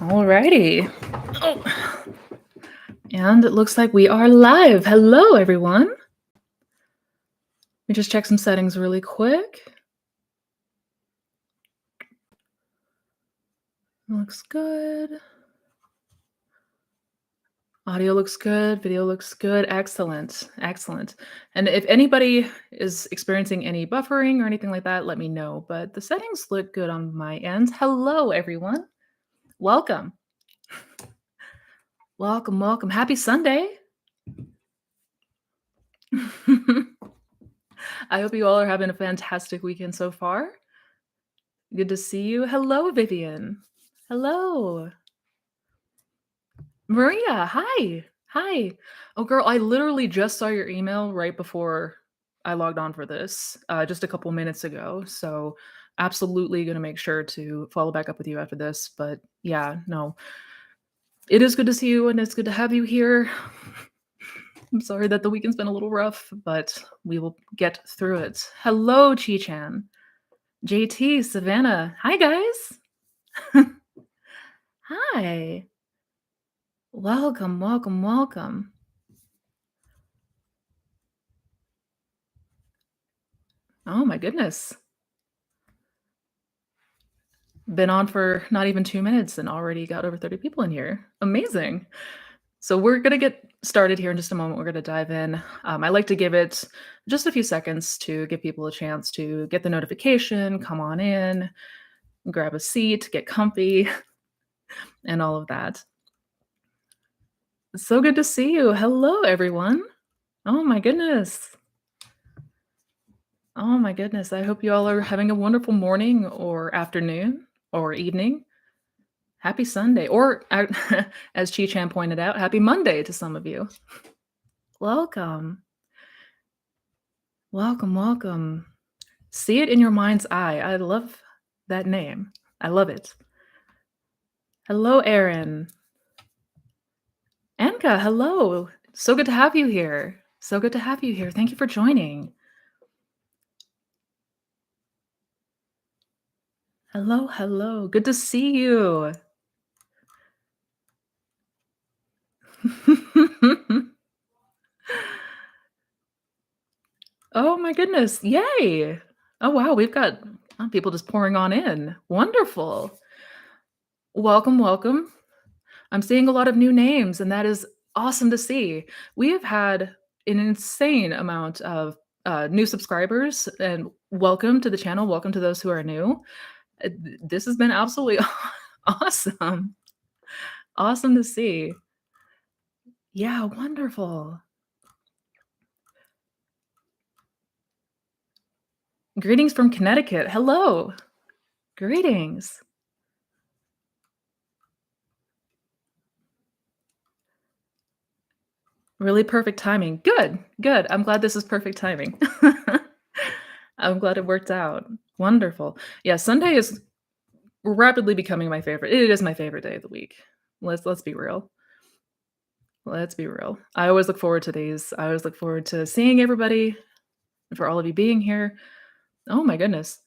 Alrighty. Oh, and it looks like we are live. Hello, everyone. Let me just check some settings really quick. Looks good. Audio looks good. Video looks good. Excellent. Excellent. And if anybody is experiencing any buffering or anything like that, let me know. But the settings look good on my end. Hello, everyone. Welcome. Welcome, welcome. Happy Sunday. I hope you all are having a fantastic weekend so far. Good to see you. Hello, Vivian. Hello. Maria, hi. Hi. Oh, girl, I literally just saw your email right before I logged on for this, just a couple minutes ago. So, absolutely going to make sure to follow back up with you after this. But yeah, no, it is good to see you and it's good to have you here. I'm sorry that the weekend's been a little rough, but we will get through it. Hello, Chi Chan, JT, Savannah. Hi, guys. Hi. Welcome, welcome, welcome. Oh my goodness. Been on for not even 2 minutes and already got over 30 people in here. Amazing. So we're gonna get started here in just a moment. We're gonna dive in. I like to give it just a few seconds to give people a chance to get the notification, come on in, grab a seat, get comfy, and all of that. So good to see you. Hello, everyone. Oh my goodness. Oh my goodness. I hope you all are having a wonderful morning or afternoon or evening. Happy Sunday, or as Chi Chan pointed out, happy Monday to some of you. Welcome. Welcome, welcome. See it in your mind's eye. I love that name. I love it. Hello, Erin. Anka, hello. So good to have you here. So good to have you here. Thank you for joining. Hello, hello. Good to see you. Oh my goodness. Yay. Oh wow, we've got people just pouring on in. Wonderful. Welcome, welcome. I'm seeing a lot of new names, and that is awesome to see. We have had an insane amount of new subscribers, and welcome to the channel. Welcome to those who are new. This has been absolutely awesome. Awesome to see. Yeah, wonderful. Greetings from Connecticut. Hello. Greetings. Really perfect timing. Good, good. I'm glad this is perfect timing. I'm glad it worked out. Wonderful. Yeah, Sunday is rapidly becoming my favorite. It is my favorite day of the week. Let's be real. Let's be real. I always look forward to these. I always look forward to seeing everybody and for all of you being here. Oh my goodness.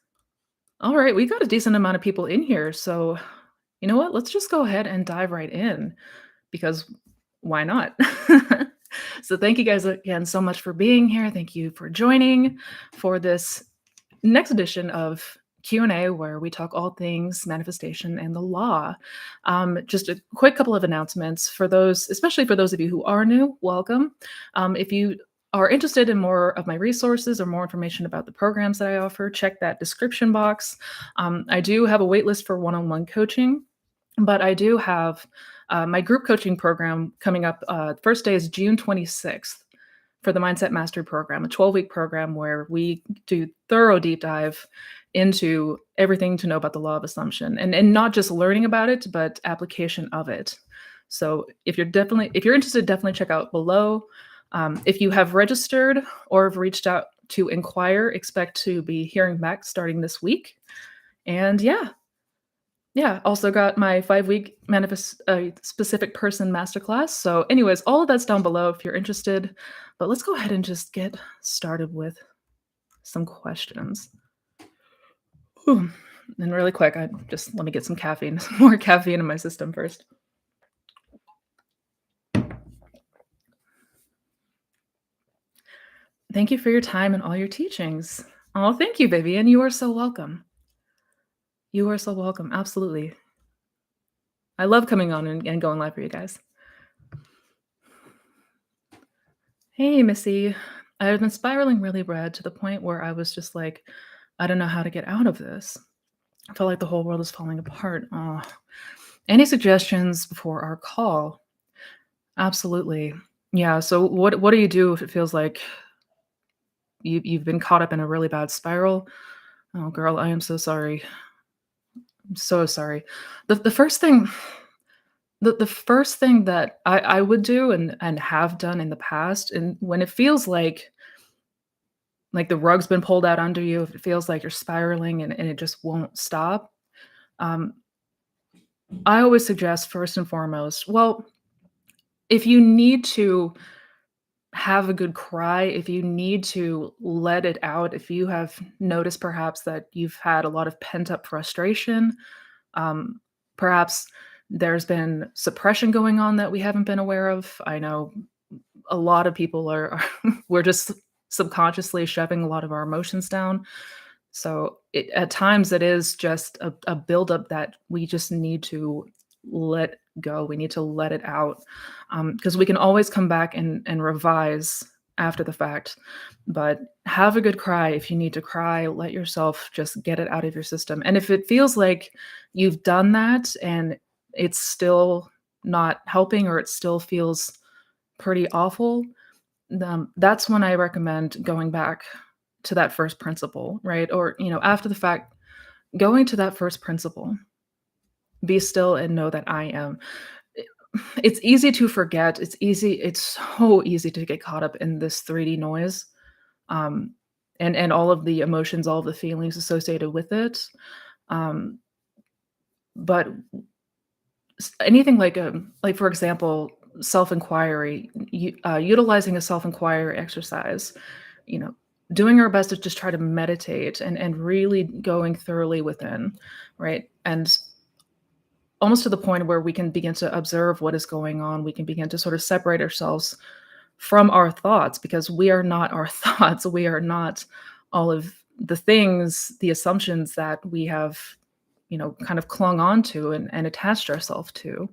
All right, we got a decent amount of people in here. So, you know what? Let's just go ahead and dive right in because why not? So, thank you guys again so much for being here. Thank you for joining for this next edition of Q&A where we talk all things manifestation and the law. Just a quick couple of announcements for those, especially for those of you who are new, welcome. If you are interested in more of my resources or more information about the programs that I offer, check that description box. I do have a waitlist for one-on-one coaching, but I do have my group coaching program coming up. First day is June 26th for the Mindset Mastery Program, a 12-week program where we do thorough deep dive into everything to know about the law of assumption and not just learning about it, but application of it. So if you're interested, definitely check out below. If you have registered or have reached out to inquire, expect to be hearing back starting this week. And yeah, also got my 5-week manifest specific person masterclass. So anyways, all of that's down below if you're interested. But let's go ahead and just get started with some questions. Whew. And really quick, I just let me get some caffeine, some more caffeine in my system first. Thank you for your time and all your teachings. Oh, thank you, Vivian. You are so welcome. You are so welcome. Absolutely. I love coming on and going live for you guys. Hey, Missy. I've been spiraling really bad to the point where I was just like, I don't know how to get out of this. I felt like the whole world is falling apart. Oh. Any suggestions before our call? Absolutely. Yeah. So what do you do if it feels like you've been caught up in a really bad spiral? Oh, girl, I am so sorry. I'm so sorry. The first thing the first thing that I would do and have done in the past, and when it feels like the rug's been pulled out under you, if it feels like you're spiraling and it just won't stop, um, I always suggest first and foremost, well, if you need to have a good cry, if you need to let it out, if you have noticed perhaps that you've had a lot of pent up frustration, um, perhaps there's been suppression going on that we haven't been aware of. I know a lot of people are we're just subconsciously shoving a lot of our emotions down. So at times it is just a buildup that we just need to let go. We need to let it out because we can always come back and revise after the fact. But have a good cry if you need to cry. Let yourself just get it out of your system. And if it feels like you've done that and it's still not helping or it still feels pretty awful, that's when I recommend going back to that first principle, right? Or, after the fact, going to that first principle, be still and know that I am. I- It's easy to forget. It's so easy to get caught up in this 3D noise. Um, and all of the emotions, all of the feelings associated with it. Um, but anything like for example, self-inquiry, utilizing a self-inquiry exercise, you know, doing our best to just try to meditate and really going thoroughly within, right? And almost to the point where we can begin to observe what is going on. We can begin to sort of separate ourselves from our thoughts because we are not our thoughts. We are not all of the things, the assumptions that we have, kind of clung on to and attached ourselves to.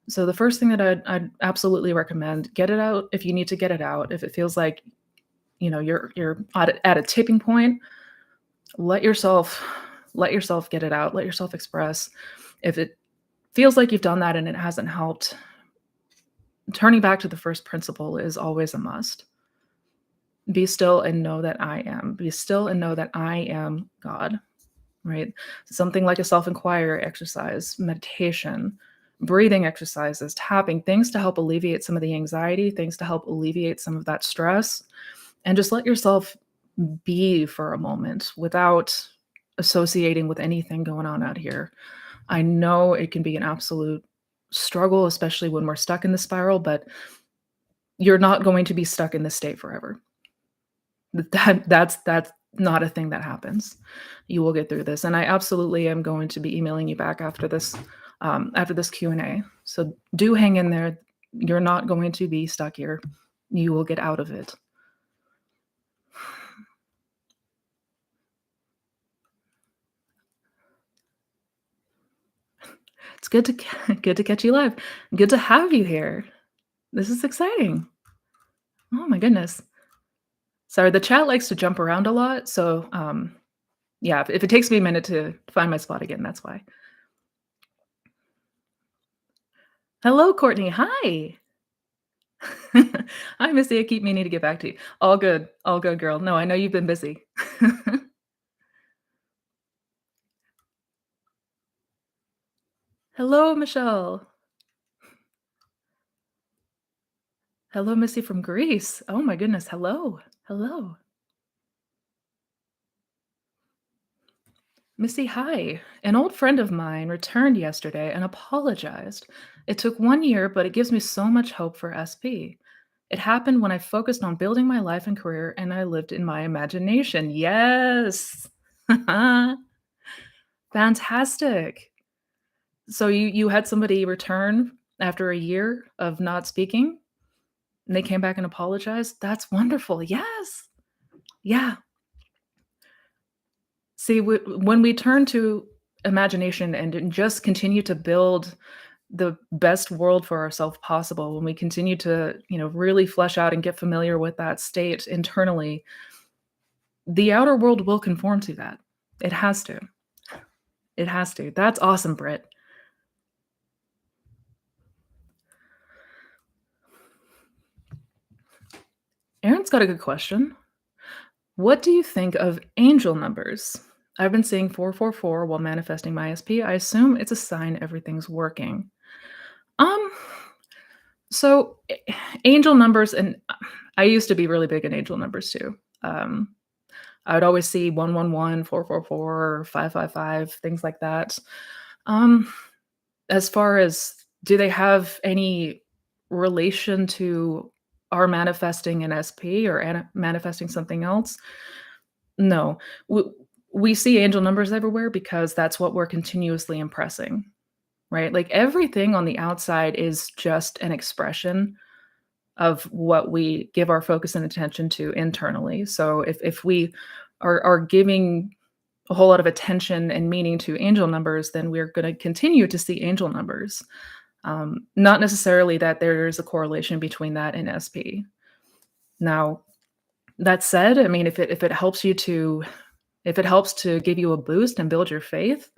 So the first thing that I'd absolutely recommend, get it out if you need to get it out. If it feels like, you're at a tipping point, let yourself let yourself get it out, let yourself express. If it feels like you've done that and it hasn't helped, turning back to the first principle is always a must. Be still and know that I am. Be still and know that I am God, right? Something like a self-inquiry exercise, meditation, breathing exercises, tapping, things to help alleviate some of the anxiety, things to help alleviate some of that stress, and just let yourself be for a moment without associating with anything going on out here. I know it can be an absolute struggle, especially when we're stuck in the spiral, but you're not going to be stuck in this state forever. That's not a thing that happens. You will get through this, and I absolutely am going to be emailing you back after this Q&A. So do hang in there. You're not going to be stuck here. You will get out of it. It's good to good to catch you live. Good to have you here. This is exciting. Oh my goodness. Sorry, the chat likes to jump around a lot, so yeah, if it takes me a minute to find my spot again, that's why. Hello, Courtney. Hi. Hi, Missy. I keep meaning to get back to you. All good. All good, girl. No, I know you've been busy. Hello, Michelle. Hello, Missy from Greece. Oh my goodness. Hello. Hello. Missy, hi. An old friend of mine returned yesterday and apologized. It took 1 year, but it gives me so much hope for SP. It happened when I focused on building my life and career and I lived in my imagination. Yes. Fantastic. So you had somebody return after a year of not speaking, and they came back and apologized? That's wonderful. Yes. Yeah. See, when we turn to imagination and just continue to build the best world for ourselves possible, when we continue to, really flesh out and get familiar with that state internally, the outer world will conform to that. It has to. It has to. That's awesome, Britt. Aaron's got a good question. What do you think of angel numbers? I've been seeing 444 while manifesting my SP. I assume it's a sign everything's working. Um, so angel numbers, and I used to be really big in angel numbers too. I would always see 111, 444, 555, things like that. Um, as far as do they have any relation to our manifesting an SP or manifesting something else? No. We see angel numbers everywhere because that's what we're continuously impressing, right? Like everything on the outside is just an expression of what we give our focus and attention to internally. So if we are giving a whole lot of attention and meaning to angel numbers, then we're going to continue to see angel numbers. Not necessarily that there's a correlation between that and SP. Now, that said, I mean, if it helps to give you a boost and build your faith,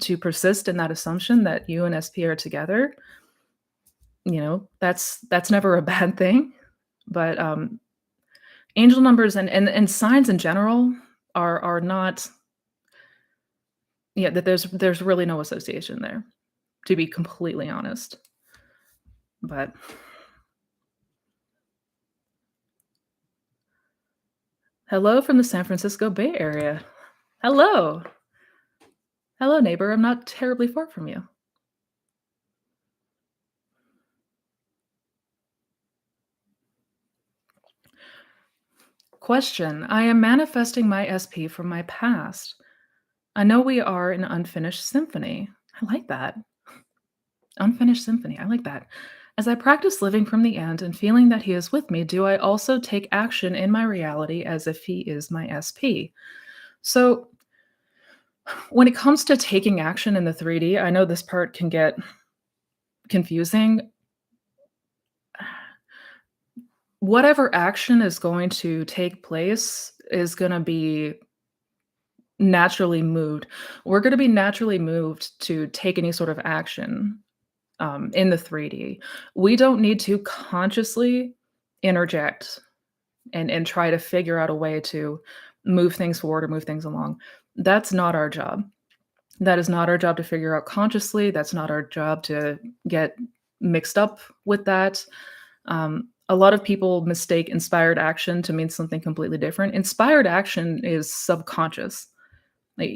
to persist in that assumption that you and SP are together, that's never a bad thing. But angel numbers and signs in general are not, yeah, that there's really no association there, to be completely honest. But hello from the San Francisco Bay Area. Hello. Hello, neighbor. I'm not terribly far from you. Question. I am manifesting my SP from my past. I know we are an unfinished symphony. I like that. Unfinished symphony. I like that. As I practice living from the end and feeling that he is with me, do I also take action in my reality as if he is my SP? So, when it comes to taking action in the 3D, I know this part can get confusing. Whatever action is going to take place is going to be naturally moved. We're going to be naturally moved to take any sort of action in the 3D. We don't need to consciously interject and try to figure out a way to move things forward or move things along. That's not our job. That is not our job to figure out consciously. That's not our job to get mixed up with that. A lot of people mistake inspired action to mean something completely different. Inspired action is subconscious. Like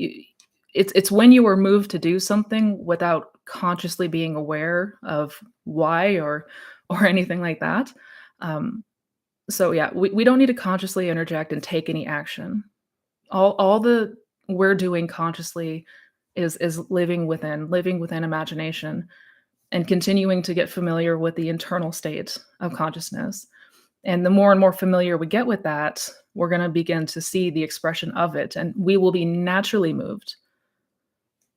it's when you are moved to do something without consciously being aware of why or anything like that. Um, so yeah, we don't need to consciously interject and take any action. All the we're doing consciously is living within imagination and continuing to get familiar with the internal state of consciousness. And the more and more familiar we get with that, we're going to begin to see the expression of it, and we will be naturally moved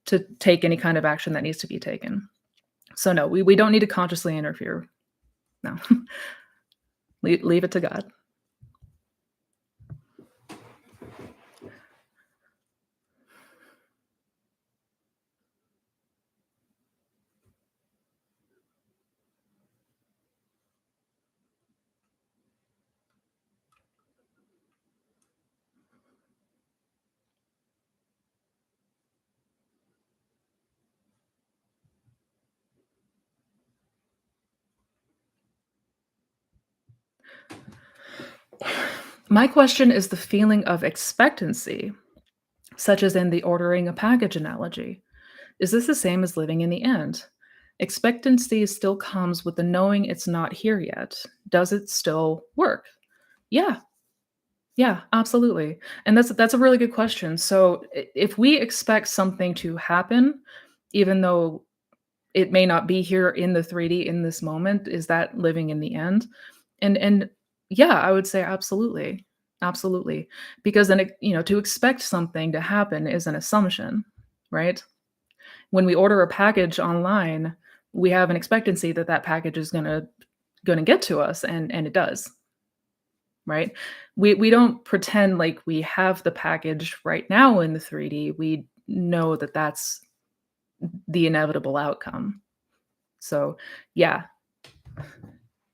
to take any kind of action that needs to be taken. So no, we don't need to consciously interfere. No. Leave it to God. My question is the feeling of expectancy, such as in the ordering a package analogy. Is this the same as living in the end? Expectancy still comes with the knowing it's not here yet. Does it still work? Yeah, Yeah, absolutely. And that's a really good question. So if we expect something to happen, even though it may not be here in the 3D in this moment, is that living in the end? And yeah, I would say absolutely. Absolutely. Because then to expect something to happen is an assumption, right? When we order a package online, we have an expectancy that that package is gonna get to us, and it does, right? We don't pretend like we have the package right now in the 3D. We know that that's the inevitable outcome. So, yeah,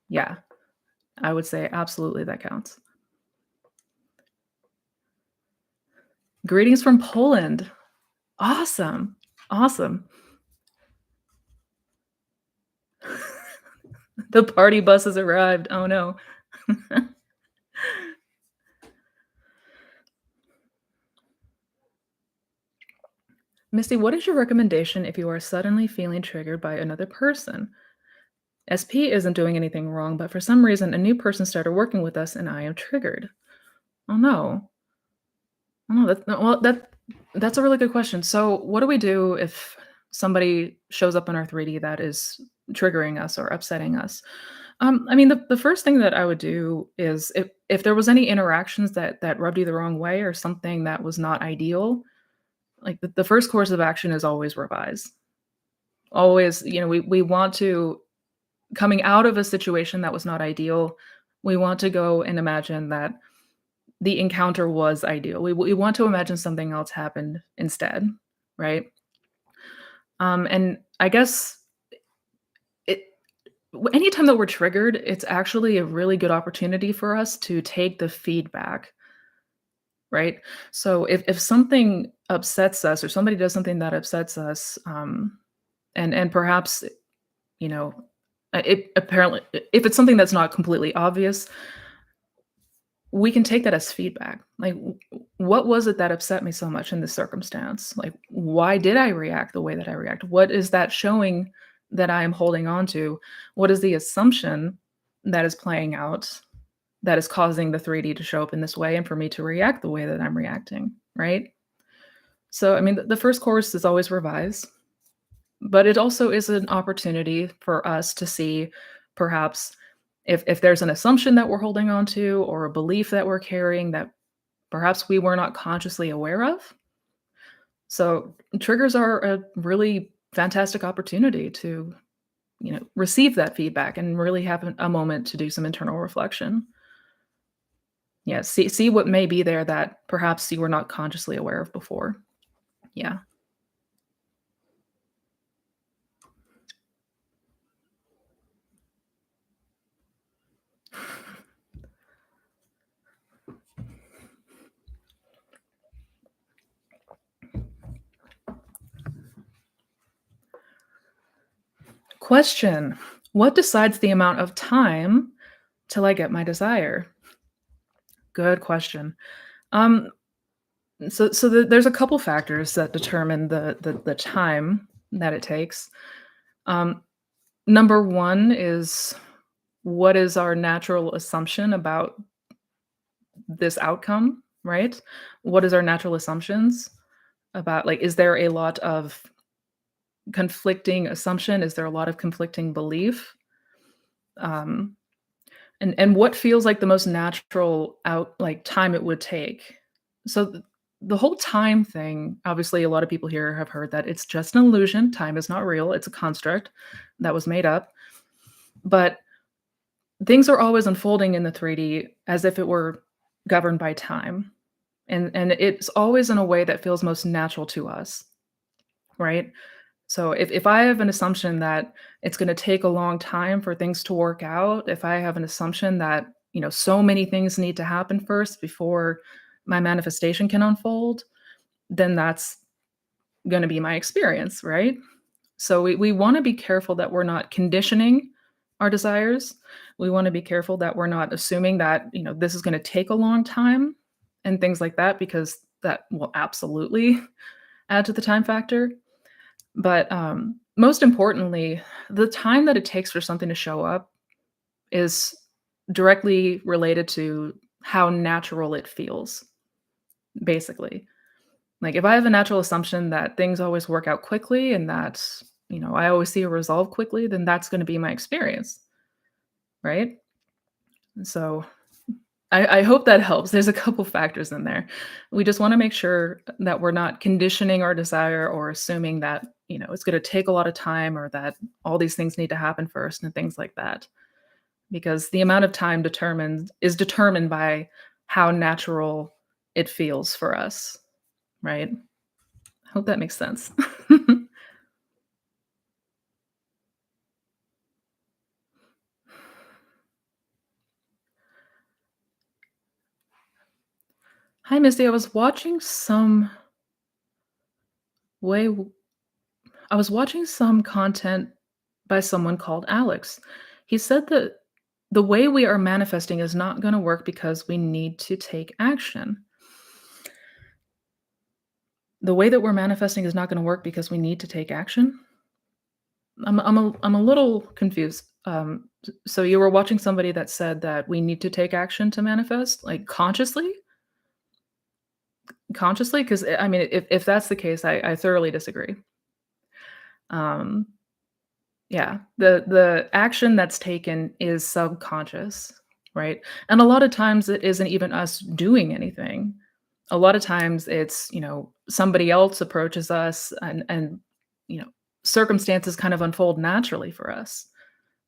yeah, I would say absolutely that counts. Greetings from Poland. Awesome. Awesome. The party bus has arrived. Oh no. Misty, what is your recommendation if you are suddenly feeling triggered by another person? SP isn't doing anything wrong, but for some reason, a new person started working with us and I am triggered. Oh no. Oh no. That's a really good question. So, what do we do if somebody shows up in our 3D that is triggering us or upsetting us? I mean, the first thing that I would do is if there was any interactions that rubbed you the wrong way or something that was not ideal, like the first course of action is always revise. Always, we want to coming out of a situation that was not ideal, we want to go and imagine that the encounter was ideal. We want to imagine something else happened instead, right? And I guess it anytime that we're triggered, it's actually a really good opportunity for us to take the feedback, right? So if something upsets us or somebody does something that upsets us, and perhaps you know, it apparently if it's something that's not completely obvious, we can take that as feedback. Like, what was it that upset me so much in this circumstance? Like, why did I react the way that I react? What is that showing that I am holding on to? What is the assumption that is playing out that is causing the 3D to show up in this way and for me to react the way that I'm reacting, right? So, I mean, the first course is always revise, but it also is an opportunity for us to see perhaps if there's an assumption that we're holding on to or a belief that we're carrying that perhaps we were not consciously aware of. So triggers are a really fantastic opportunity to, receive that feedback and really have a moment to do some internal reflection. Yeah, see what may be there that perhaps you were not consciously aware of before. Yeah. Question: what decides the amount of time till I get my desire? Good question. Um, there's a couple factors that determine the time that it takes. Um, Number 1 is what is our natural assumption about this outcome, right? What is our natural assumptions about like, is there a lot of conflicting assumption? Is there a lot of conflicting belief? Um, and what feels like the most natural time it would take? So the whole time thing, obviously a lot of people here have heard that it's just an illusion. Time is not real. It's a construct that was made up. But things are always unfolding in the 3D as if it were governed by time. And it's always in a way that feels most natural to us, right? So if I have an assumption that it's gonna take a long time for things to work out, if I have an assumption that, so many things need to happen first before my manifestation can unfold, then that's gonna be my experience, right? So we wanna be careful that we're not conditioning our desires. We wanna be careful that we're not assuming that, this is gonna take a long time and things like that because that will absolutely add to the time factor. But, most importantly, the time that it takes for something to show up is directly related to how natural it feels, basically. Like, if I have a natural assumption that things always work out quickly and that, I always see a resolve quickly, then that's gonna be my experience, right? So, I hope that helps. There's a couple factors in there. We just wanna make sure that we're not conditioning our desire or assuming that, it's gonna take a lot of time or that all these things need to happen first and things like that. Because the amount of time determined by how natural it feels for us, right? Hope that makes sense. Hi, Misty. Way I was watching some content by someone called Alex. He said that the way we are manifesting is not going to work because we need to take action. The way that we're manifesting is not going to work because we need to take action. I'm a little confused. So you were watching somebody that said that we need to take action to manifest, like consciously, because I mean, if that's the case, I thoroughly disagree. Um, yeah, the action that's taken is subconscious, right? And a lot of times it isn't even us doing anything. A lot of times it's somebody else approaches us and you know circumstances kind of unfold naturally for us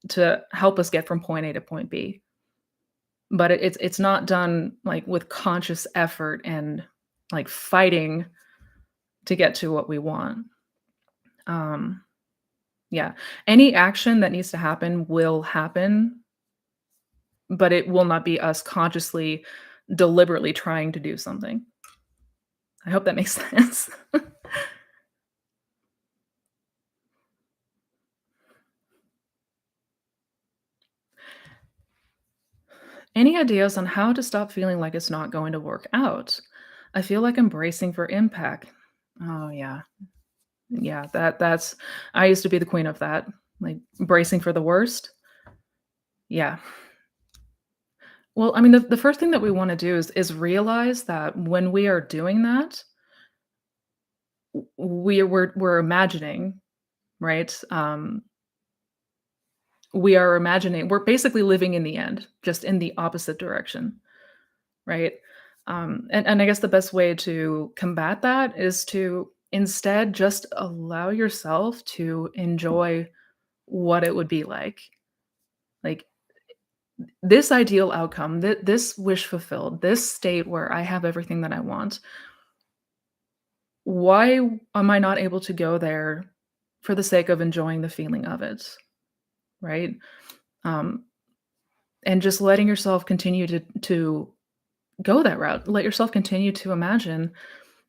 to help us get from point A to point B. But it's not done, like, with conscious effort and, like, fighting to get to what we want. Um, yeah. Any action that needs to happen will happen, but it will not be us consciously, deliberately trying to do something. I hope that makes sense. Any ideas on how to stop feeling like it's not going to work out? I feel like I'm bracing for impact. Oh, yeah. Yeah, that's I used to be the queen of that, like, bracing for the worst. Yeah. Well, I mean, the first thing that we wanna do is realize that when we are doing that, we're imagining, right? We're basically living in the end, just in the opposite direction, right? And I guess the best way to combat that is to instead just allow yourself to enjoy what it would be like. Like, this ideal outcome, this wish fulfilled, this state where I have everything that I want, why am I not able to go there for the sake of enjoying the feeling of it, right? Um, and just letting yourself continue to go that route. Let yourself continue to imagine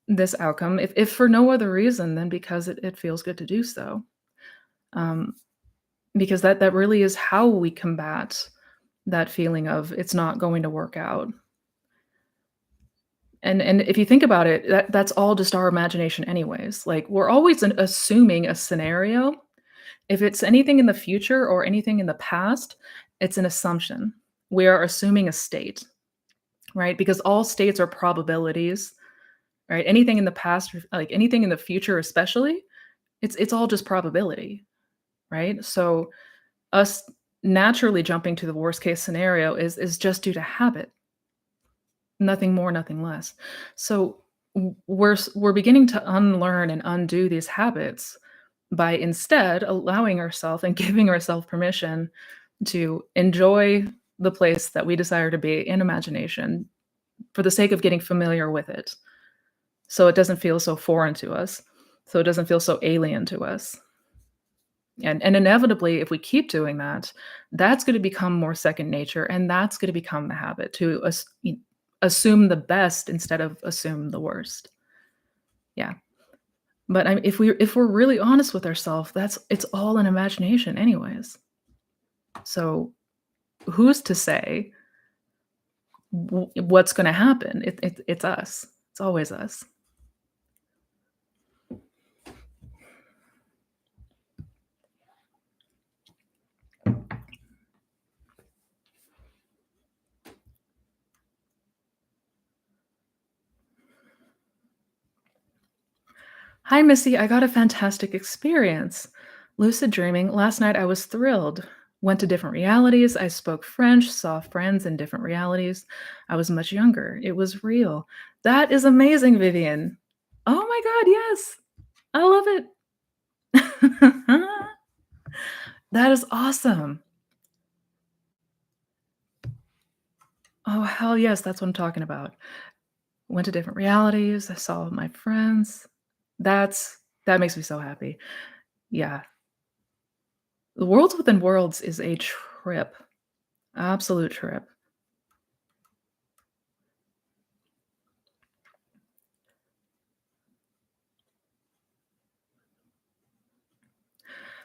this outcome, if for no other reason than because it feels good to do so. Um, because that really is how we combat that feeling of it's not going to work out. And if you think about it, that's all just our imagination anyways. Like, we're always assuming a scenario. If it's anything in the future or anything in the past, it's an assumption. We are assuming a state, right? Because all states are probabilities, right? Anything in the past, like anything in the future especially, it's all just probability, right? So us naturally jumping to the worst case scenario is just due to habit. Nothing more, nothing less. So we're beginning to unlearn and undo these habits by instead allowing ourselves and giving ourselves permission to enjoy the place that we desire to be in imagination for the sake of getting familiar with it. So it doesn't feel so foreign to us. So it doesn't feel so alien to us. And inevitably, if we keep doing that, that's going to become more second nature, and that's going to become the habit to assume the best instead of assume the worst. Yeah. But if we're really honest with ourselves, it's all an imagination anyways. So who's to say what's going to happen? It's us. It's always us. Hi, Missy. I got a fantastic experience. Lucid dreaming. Last night I was thrilled. Went to different realities. I spoke French, saw friends in different realities. I was much younger. It was real. That is amazing, Vivian. Oh my God, yes. I love it. That is awesome. Oh, hell yes. That's what I'm talking about. Went to different realities. I saw my friends. That's that makes me so happy. Yeah. The Worlds Within Worlds is a trip. Absolute trip.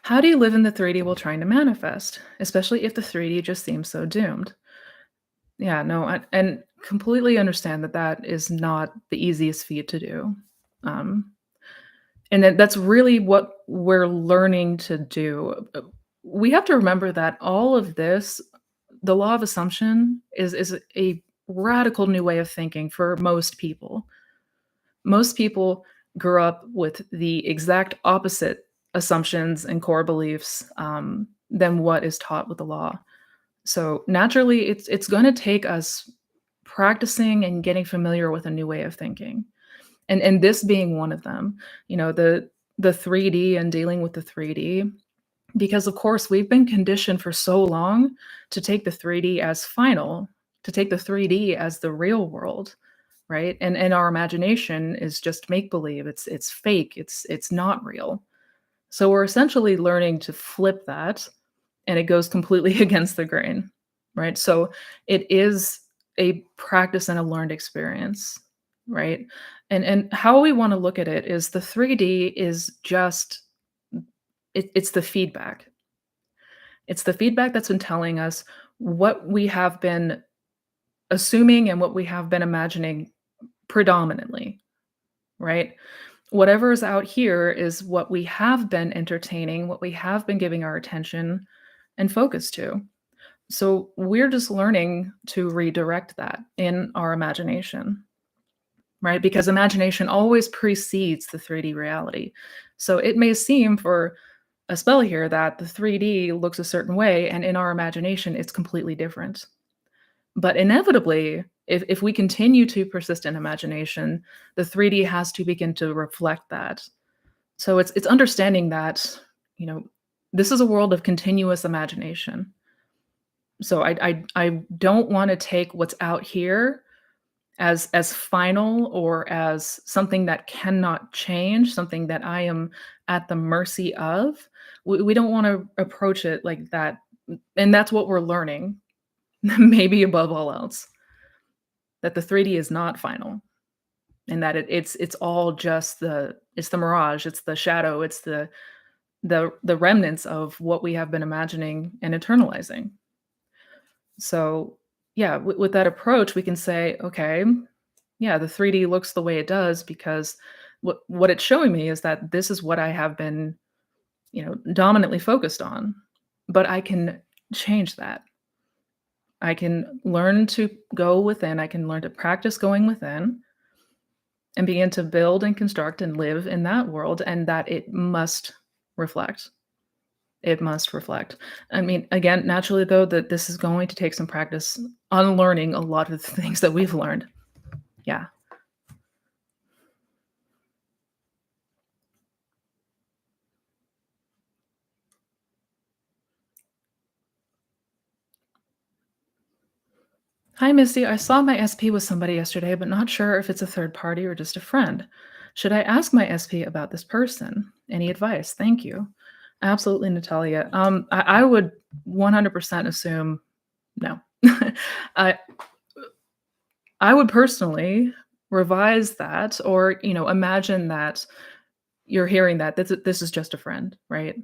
How do you live in the 3D while trying to manifest, especially if the 3D just seems so doomed? Yeah, no, and completely understand that that is not the easiest feat to do. Um, and that's really what we're learning to do. We have to remember that all of this, the law of assumption, is a radical new way of thinking for most people. Most people grew up with the exact opposite assumptions and core beliefs than what is taught with the law. So naturally, it's going to take us practicing and getting familiar with a new way of thinking, and this being one of them. You know, the 3D and dealing with the 3D, because of course we've been conditioned for so long to take the 3D as final, to take the 3D as the real world, right? And our imagination is just make believe. It's fake. It's not real. So we're essentially learning to flip that, and it goes completely against the grain, right? So it is a practice and a learned experience, right? And how we want to look at it is the 3D is just it's the feedback. It's the feedback that's been telling us what we have been assuming and what we have been imagining predominantly, right? Whatever is out here is what we have been entertaining, what we have been giving our attention and focus to. So we're just learning to redirect that in our imagination, right? Because imagination always precedes the 3D reality. So it may seem for a spell here that the 3D looks a certain way, and in our imagination, it's completely different. But inevitably, if we continue to persist in imagination, the 3D has to begin to reflect that. So it's understanding that, you know, this is a world of continuous imagination. So I don't wanna take what's out here as final or as something that cannot change, something that I am at the mercy of. We don't wanna approach it like that, and that's what we're learning, maybe above all else, that the 3D is not final, and that it's all just it's the mirage, it's the shadow, it's the remnants of what we have been imagining and internalizing. So, yeah, with that approach, we can say, okay, yeah, the 3D looks the way it does because what it's showing me is that this is what I have been, dominantly focused on. But I can change that. I can learn to go within. I can learn to practice going within and begin to build and construct and live in that world, and that it must reflect. It must reflect. I mean, again, naturally though, that this is going to take some practice unlearning a lot of the things that we've learned. Yeah. Hi, Misty. I saw my SP with somebody yesterday, but not sure if it's a third party or just a friend. Should I ask my SP about this person? Any advice? Thank you. Absolutely, Natalia. I would 100% assume no. I I would personally revise that, or imagine that you're hearing that this is just a friend, right?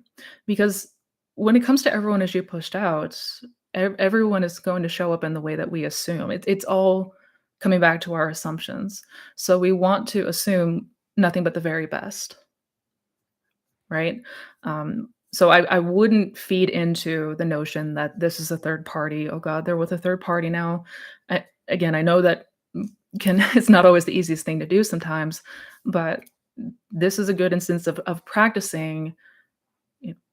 Because when it comes to everyone as you pushed out, everyone is going to show up in the way that we assume. It's all coming back to our assumptions. So we want to assume nothing but the very best, right? So I wouldn't feed into the notion that this is a third party. Oh God, they're with a third party now. Again, I know that can it's not always the easiest thing to do sometimes, but this is a good instance of practicing,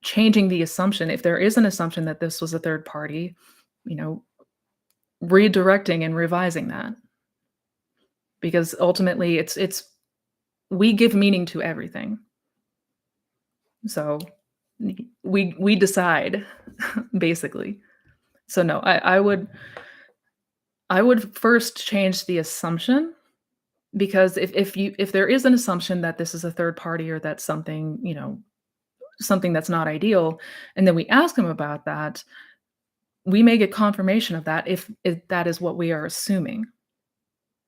changing the assumption. If there is an assumption that this was a third party, you know, redirecting and revising that, because ultimately it's we give meaning to everything. So we decide basically. So no, I would first change the assumption, because if there is an assumption that this is a third party or that something, something that's not ideal, and then we ask them about that, we may get confirmation of that if that is what we are assuming.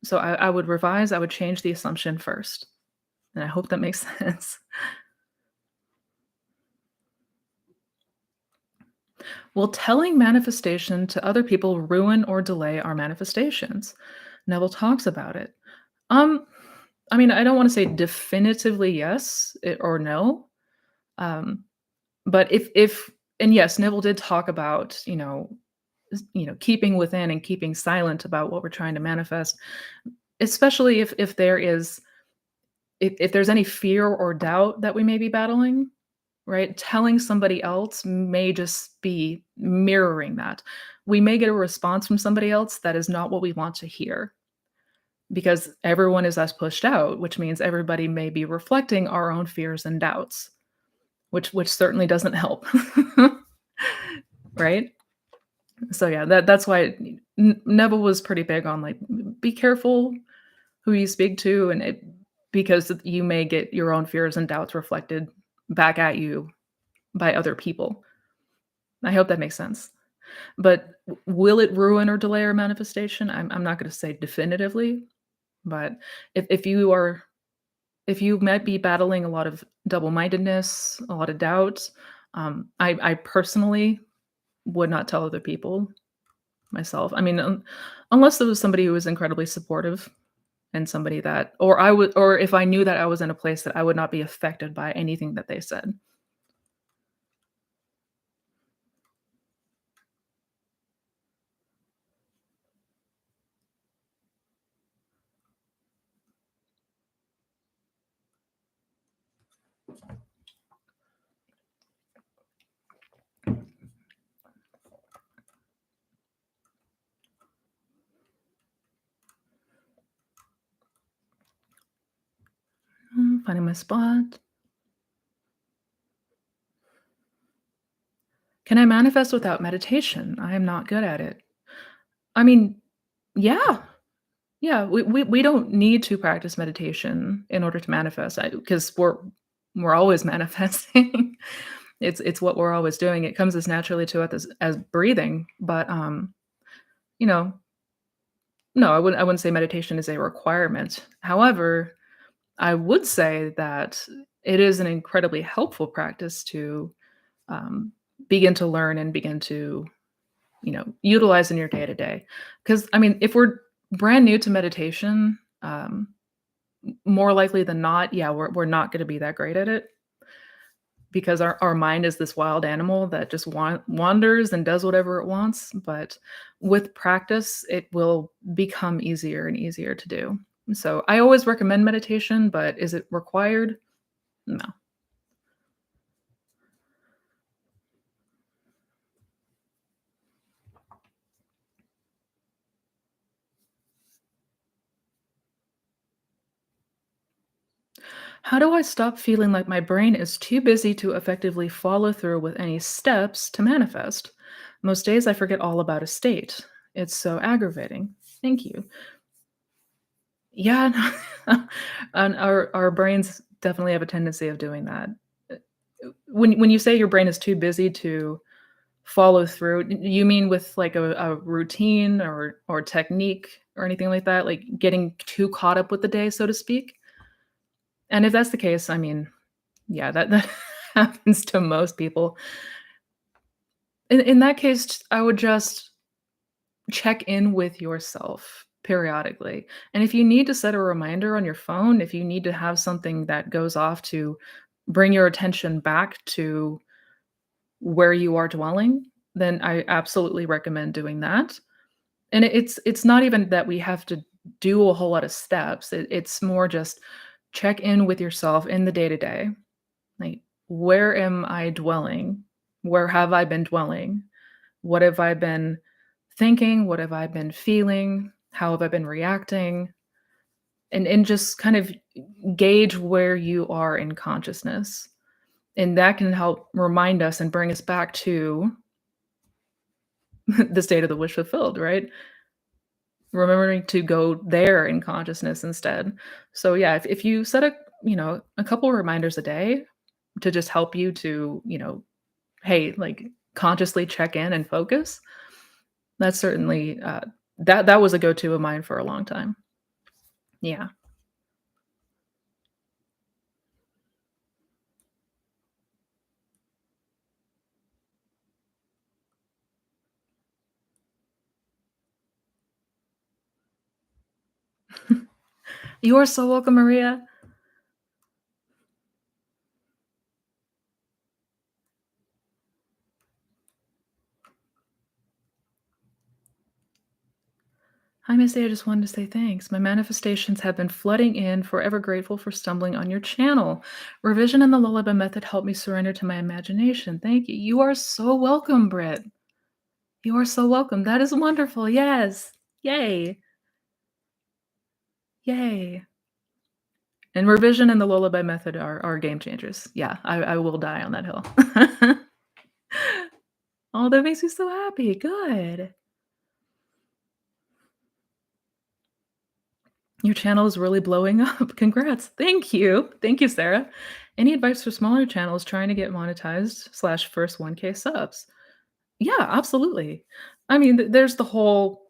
So I would revise, I would change the assumption first, and I hope that makes sense. Will telling manifestation to other people ruin or delay our manifestations? Neville talks about it. Um, I mean, I don't want to say definitively yes or no. Um, but if and yes, Neville did talk about, keeping within and keeping silent about what we're trying to manifest, especially if there is if there's any fear or doubt that we may be battling, right? Telling somebody else may just be mirroring that. We may get a response from somebody else that is not what we want to hear, because everyone is as pushed out, which means everybody may be reflecting our own fears and doubts, which certainly doesn't help. Right? So yeah, that's why Neville was pretty big on, like, be careful who you speak to, and because you may get your own fears and doubts reflected back at you by other people. I hope that makes sense. But will it ruin or delay our manifestation? I'm not going to say definitively, but if if you might be battling a lot of double-mindedness, a lot of doubt, I personally would not tell other people myself. I mean, unless there was somebody who was incredibly supportive, and somebody that, or if I knew that I was in a place that I would not be affected by anything that they said. Finding my spot. Can I manifest without meditation? I am not good at it. I mean, yeah. Yeah, we don't need to practice meditation in order to manifest, because we're always manifesting. It's what we're always doing. It comes as naturally to us as breathing, but, you know, no, I wouldn't say meditation is a requirement. However, I would say that it is an incredibly helpful practice to, um, begin to learn and begin to, utilize in your day to day. Because, I mean, if we're brand new to meditation, more likely than not, yeah, we're not going to be that great at it, because our mind is this wild animal that just wanders and does whatever it wants. But with practice, it will become easier and easier to do. So I always recommend meditation, but is it required? No. How do I stop feeling like my brain is too busy to effectively follow through with any steps to manifest? Most days I forget all about a state. It's so aggravating. Thank you. Yeah, and our brains definitely have a tendency of doing that. Uh, when you say your brain is too busy to follow through, you mean with like a routine or technique or anything like that, like getting too caught up with the day, so to speak? And if that's the case, I mean, yeah, that happens to most people. In that case, I would just check in with yourself periodically. And if you need to set a reminder on your phone, if you need to have something that goes off to bring your attention back to where you are dwelling, then I absolutely recommend doing that. And it's not even that we have to do a whole lot of steps. It's more just check in with yourself in the day to day. Like, where am I dwelling? Where have I been dwelling? What have I been thinking? What have I been feeling? How have I been reacting? And just kind of gauge where you are in consciousness. And that can help remind us and bring us back to the state of the wish fulfilled, right? Remembering to go there in consciousness instead. So yeah, if you set a couple reminders a day to just help you to, hey, like consciously check in and focus, that's certainly that was a go-to of mine for a long time. Yeah. You are so welcome, Maria. Hi, Missy. I just wanted to say thanks. My manifestations have been flooding in. Forever grateful for stumbling on your channel. Revision and the lullaby method helped me surrender to my imagination. Thank you. You are so welcome, Britt. You are so welcome. That is wonderful. Yes. Yay. Yay. And revision and the lullaby method are game changers. Yeah, I will die on that hill. Oh, that makes me so happy. Good. Your channel is really blowing up. Congrats. Thank you. Thank you, Sarah. Any advice for smaller channels trying to get monetized slash first 1K subs? Yeah, absolutely. I mean, there's the whole,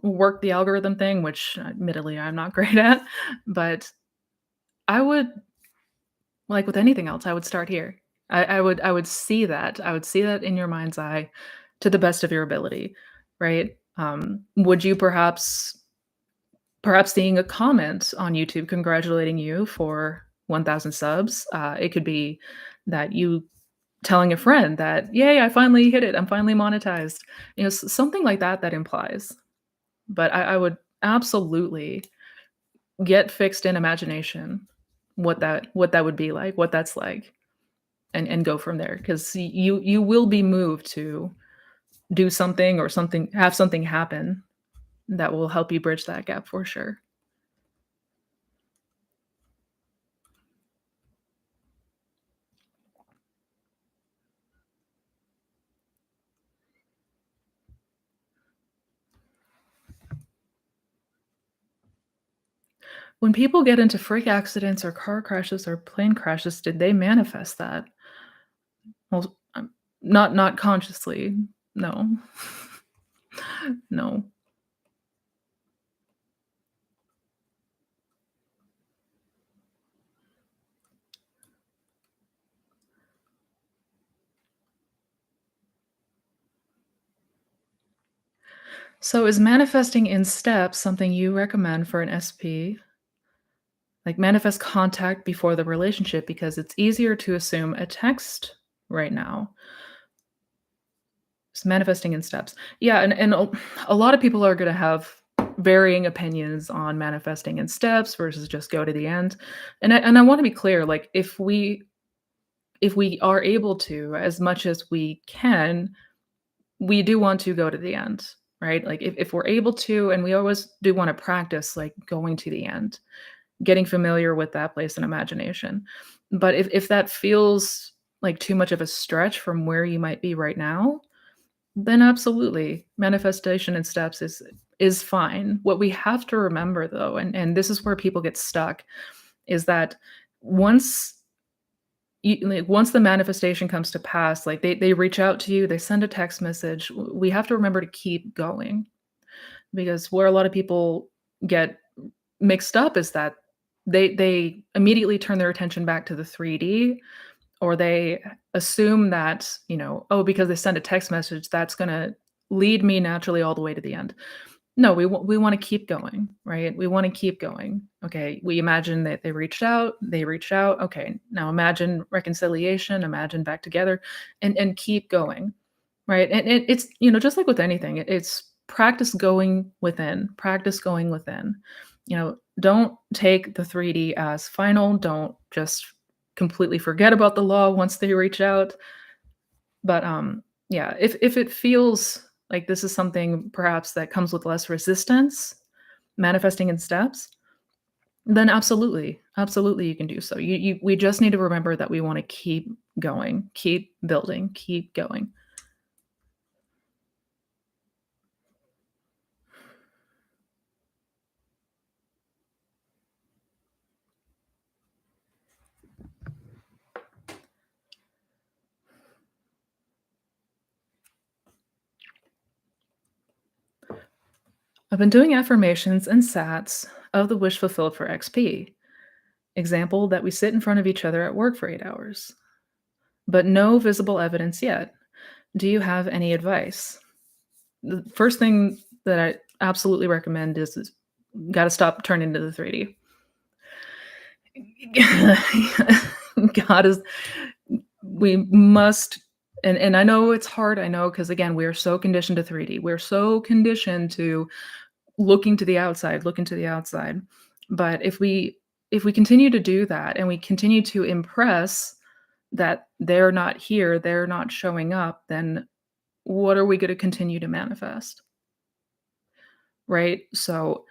work the algorithm thing, which admittedly I'm not great at, but I would, like with anything else, I would start here. I would see that. I would see that in your mind's eye to the best of your ability, right? Would you perhaps seeing a comment on YouTube congratulating you for 1,000 subs. It could be that you telling a friend that, "Yay, I finally hit it. I'm finally monetized." Something like that that implies. But I would absolutely get fixed in imagination what that would be like, what that's like, and go from there. Because you will be moved to do something or something have something happen that will help you bridge that gap for sure. When people get into freak accidents or car crashes or plane crashes, did they manifest that? Well, not consciously. No. No. So is manifesting in steps something you recommend for an SP? Like manifest contact before the relationship because it's easier to assume a text right now. It's manifesting in steps. Yeah, and a lot of people are gonna have varying opinions on manifesting in steps versus just go to the end. And I wanna be clear, like if we are able to, as much as we can, we do want to go to the end, right? Like if we're able to, and we always do want to practice like going to the end, getting familiar with that place in imagination. But if that feels like too much of a stretch from where you might be right now, then absolutely manifestation and steps is fine. What we have to remember though, and this is where people get stuck, is that once once the manifestation comes to pass, like they reach out to you, they send a text message. We have to remember to keep going because where a lot of people get mixed up is that they immediately turn their attention back to the 3D, or they assume that, oh, because they send a text message, that's going to lead me naturally all the way to the end. No, we wanna keep going, right? We wanna keep going. Okay, we imagine that they reached out, okay, now imagine reconciliation, imagine back together, and keep going, right? And it's, just like with anything, it's practice going within, practice going within. Don't take the 3D as final. Don't just completely forget about the law once they reach out. But yeah, if it feels like this is something perhaps that comes with less resistance, manifesting in steps, then absolutely, absolutely you can do so. We just need to remember that we want to keep going, keep building, keep going. I've been doing affirmations and sats of the wish fulfilled for XP. Example that we sit in front of each other at work for 8 hours, but no visible evidence yet. Do you have any advice? The first thing that I absolutely recommend is got to stop turning to the 3D. God is we must and I know it's hard, I know because again, we're so conditioned to 3D. We're so conditioned to looking to the outside, looking to the outside. But if we continue to do that and we continue to impress that they're not here, they're not showing up, then what are we going to continue to manifest? Right? So,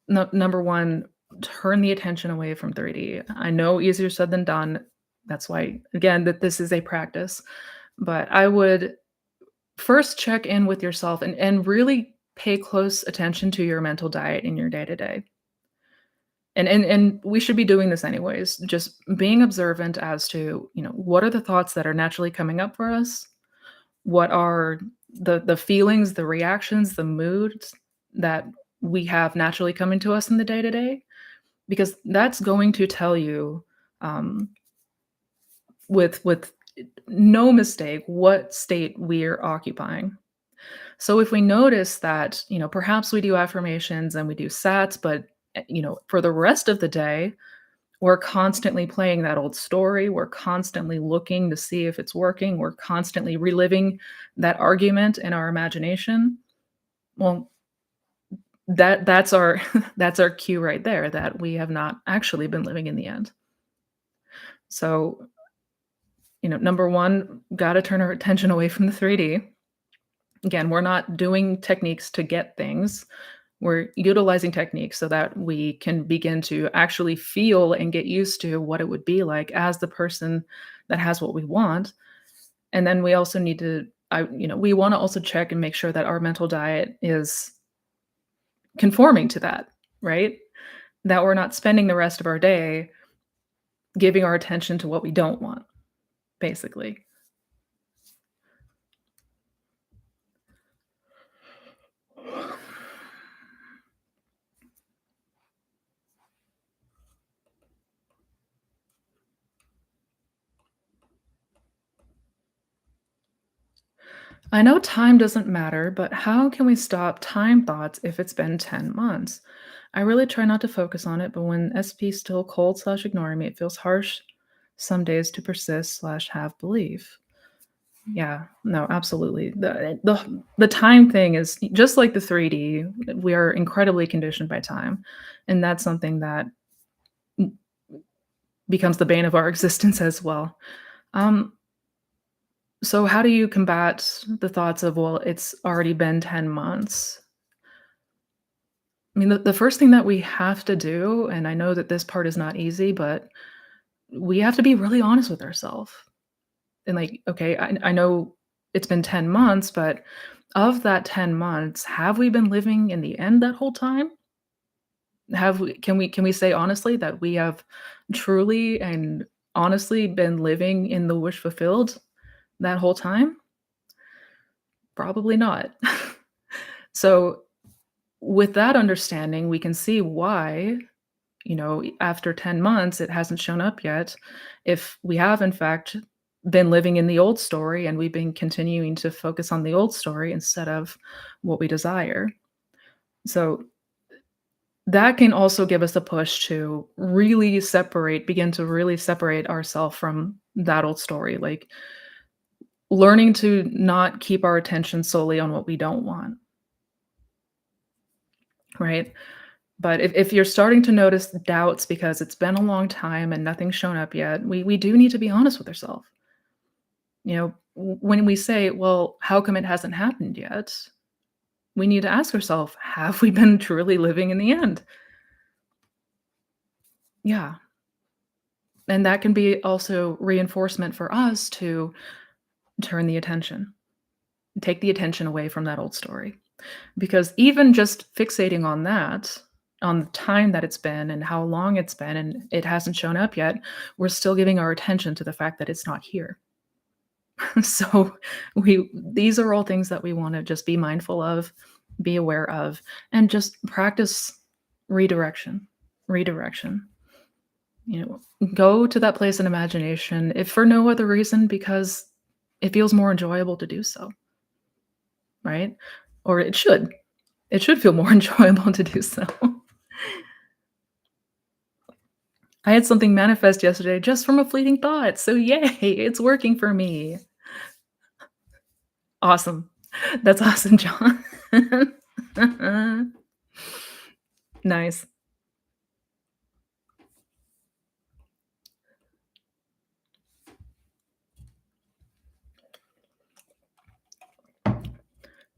number one, turn the attention away from 3D. I know easier said than done. That's why, again, that this is a practice. But I would first check in with yourself and really pay close attention to your mental diet in your day to day. And we should be doing this anyways, just being observant as to, what are the thoughts that are naturally coming up for us? What are the feelings, the reactions, the moods that we have naturally coming to us in the day to day? Because that's going to tell you, um, with no mistake, what state we're occupying. So if we notice that, perhaps we do affirmations and we do sats, but for the rest of the day, we're constantly playing that old story. We're constantly looking to see if it's working. We're constantly reliving that argument in our imagination. Well, that's our that's our cue right there that we have not actually been living in the end. So, number one, got to turn our attention away from the 3D. Again, we're not doing techniques to get things. We're utilizing techniques so that we can begin to actually feel and get used to what it would be like as the person that has what we want. And then we also need to, we want to also check and make sure that our mental diet is conforming to that, right? That we're not spending the rest of our day giving our attention to what we don't want, basically. I know time doesn't matter, but how can we stop time thoughts if it's been 10 months? I really try not to focus on it, but when SP still cold slash ignoring me, it feels harsh some days to persist slash have belief. Yeah, no, absolutely. The time thing is just like the 3D, we are incredibly conditioned by time. And that's something that becomes the bane of our existence as well. Um, so how do you combat the thoughts of, well, it's already been 10 months? I mean, the first thing that we have to do, and I know that this part is not easy, but we have to be really honest with ourselves. And like, okay, I know it's been 10 months, but of that 10 months, have we been living in the end that whole time? Have we can we say honestly that we have truly and honestly been living in the wish fulfilled that whole time? Probably not. So with that understanding, we can see why, after 10 months, it hasn't shown up yet. If we have, in fact, been living in the old story and we've been continuing to focus on the old story instead of what we desire. So that can also give us a push to really separate, begin to really separate ourselves from that old story. Like learning to not keep our attention solely on what we don't want, right? But if you're starting to notice doubts because it's been a long time and nothing's shown up yet, we do need to be honest with ourselves. When we say, "Well, how come it hasn't happened yet?" We need to ask ourselves, have we been truly living in the end? Yeah. And that can be also reinforcement for us to turn the attention, take the attention away from that old story. Because even just fixating on that, on the time that it's been and how long it's been and it hasn't shown up yet, we're still giving our attention to the fact that it's not here. So we these are all things that we want to just be mindful of, be aware of, and just practice redirection. Redirection. Go to that place in imagination, if for no other reason because it feels more enjoyable to do so, right? Or it should. It should feel more enjoyable to do so. I had something manifest yesterday just from a fleeting thought, so yay, it's working for me. Awesome. That's awesome, John. Nice.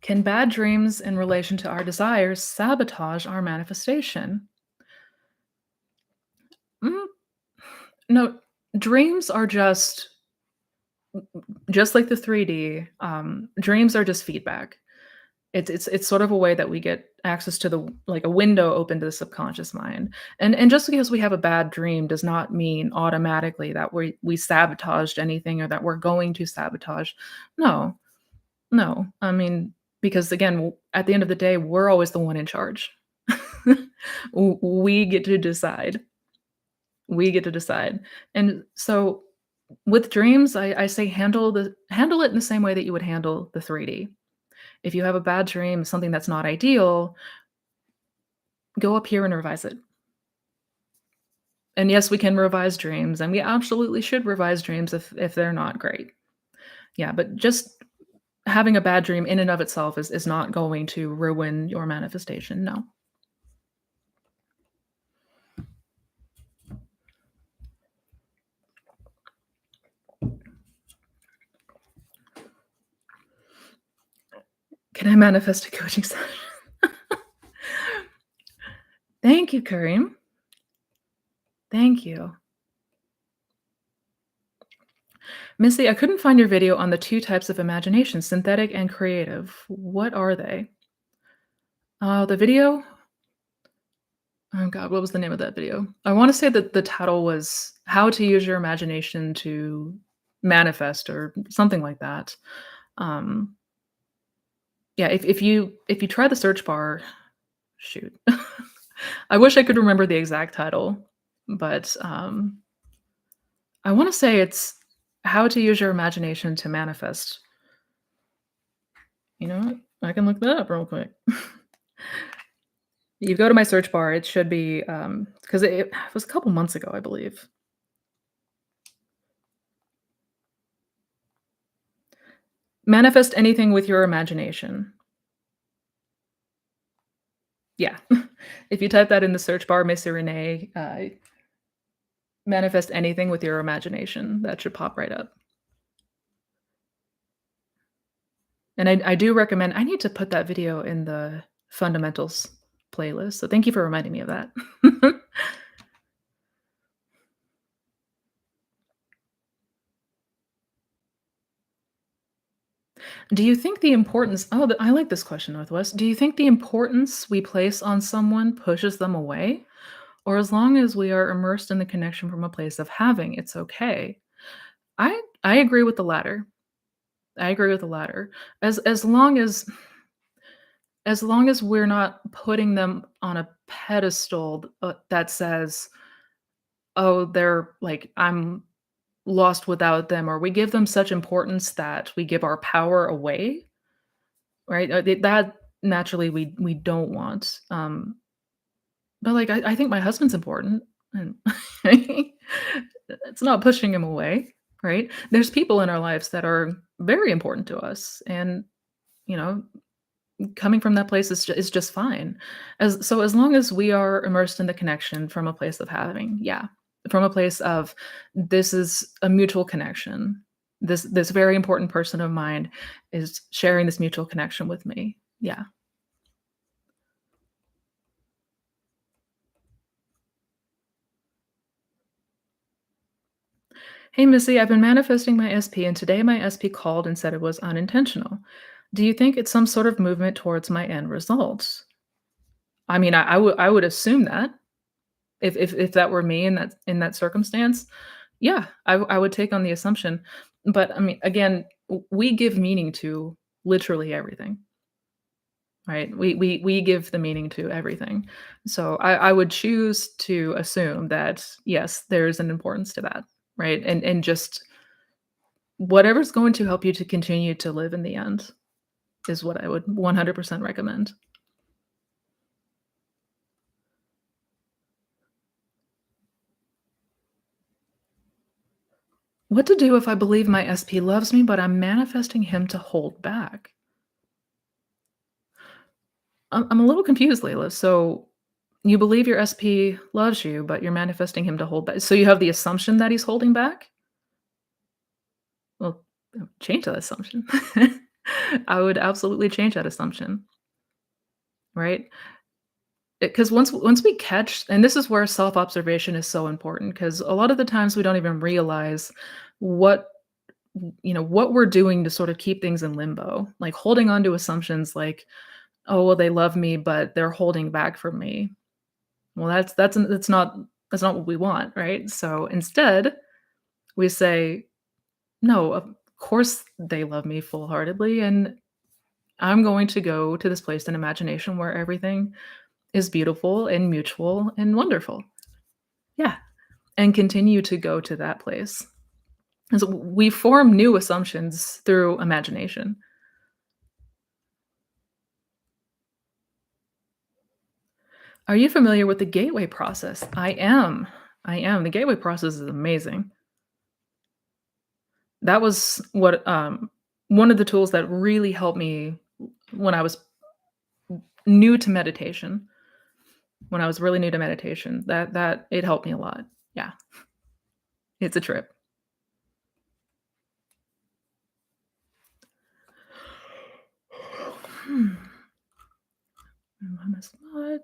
Can bad dreams in relation to our desires sabotage our manifestation? Mm, no, dreams are just like the 3D, dreams are just feedback. It's sort of a way that we get access to the like a window open to the subconscious mind. And just because we have a bad dream does not mean automatically that we sabotaged anything or that we're going to sabotage. No, no. I mean, because again, at the end of the day, we're always the one in charge. We get to decide. We get to decide. And so with dreams, I say handle it in the same way that you would handle the 3D. If you have a bad dream, something that's not ideal, go up here and revise it. And yes, we can revise dreams, and we absolutely should revise dreams if they're not great. Yeah, but just having a bad dream in and of itself is not going to ruin your manifestation, no. Can I manifest a coaching session? Thank you, Kareem. Thank you. Missy, I couldn't find your video on the 2 types of imagination, synthetic and creative. What are they? The video? Oh god, what was the name of that video? I wanna say that the title was "How to Use Your Imagination to Manifest" or something like that. Um, yeah, if you try the search bar shoot. I wish I could remember the exact title, but, I wanna say it's "How to Use Your Imagination to Manifest." You know what? I can look that up real quick. You go to my search bar, it should be, 'cause it was a couple months ago, I believe. Manifest anything with your imagination. Yeah. If you type that in the search bar, Missy Renee, manifest anything with your imagination, that should pop right up. And I do recommend I need to put that video in the fundamentals playlist, so thank you for reminding me of that. Do you think the importance oh, I like this question, Northwest. Do you think the importance we place on someone pushes them away? Or as long as we are immersed in the connection from a place of having, it's okay? I agree with the latter. I agree with the latter. As long as we're not putting them on a pedestal, that says, "Oh, they're like, I'm lost without them," or we give them such importance that we give our power away, right? That naturally we don't want. But, like, I think my husband's important, and it's not pushing him away, right? There's people in our lives that are very important to us, and, you know, Coming from that place is just fine. As long as we are immersed in the connection from a place of having, yeah, from a place of this is a mutual connection. This very important person of mine is sharing this mutual connection with me. Yeah. Hey Missy, I've been manifesting my SP and today my SP called and said it was unintentional. Do you think it's some sort of movement towards my end results? I mean, I would assume that. If that were me in that circumstance, yeah, I would take on the assumption. But I mean, again, we give meaning to literally everything, right? We give the meaning to everything. So I would choose to assume that yes, there's an importance to that, right? And just whatever's going to help you to continue to live in the end is what I would 100% recommend. What to do if I believe my SP loves me, but I'm manifesting him to hold back? I'm a little confused, Layla. So you believe your SP loves you, but you're manifesting him to hold back. So you have the assumption that he's holding back? Well, change that assumption. I would absolutely change that assumption, right? Because once we catch, and this is where self observation is so important, because a lot of the times we don't even realize what what we're doing to sort of keep things in limbo, like holding on to assumptions like, oh well, they love me, but they're holding back from me. Well, that's not what we want, right? So instead, we say, "No, of course they love me full-heartedly, and I'm going to go to this place in imagination where everything is beautiful and mutual and wonderful." Yeah, and continue to go to that place. 'Cause we form new assumptions through imagination. Are you familiar with the gateway process? I am. I am. The gateway process is amazing. That was what, one of the tools that really helped me when I was new to meditation, when I was really new to meditation, that it helped me a lot. Yeah, it's a trip. Hmm, am I on the spot?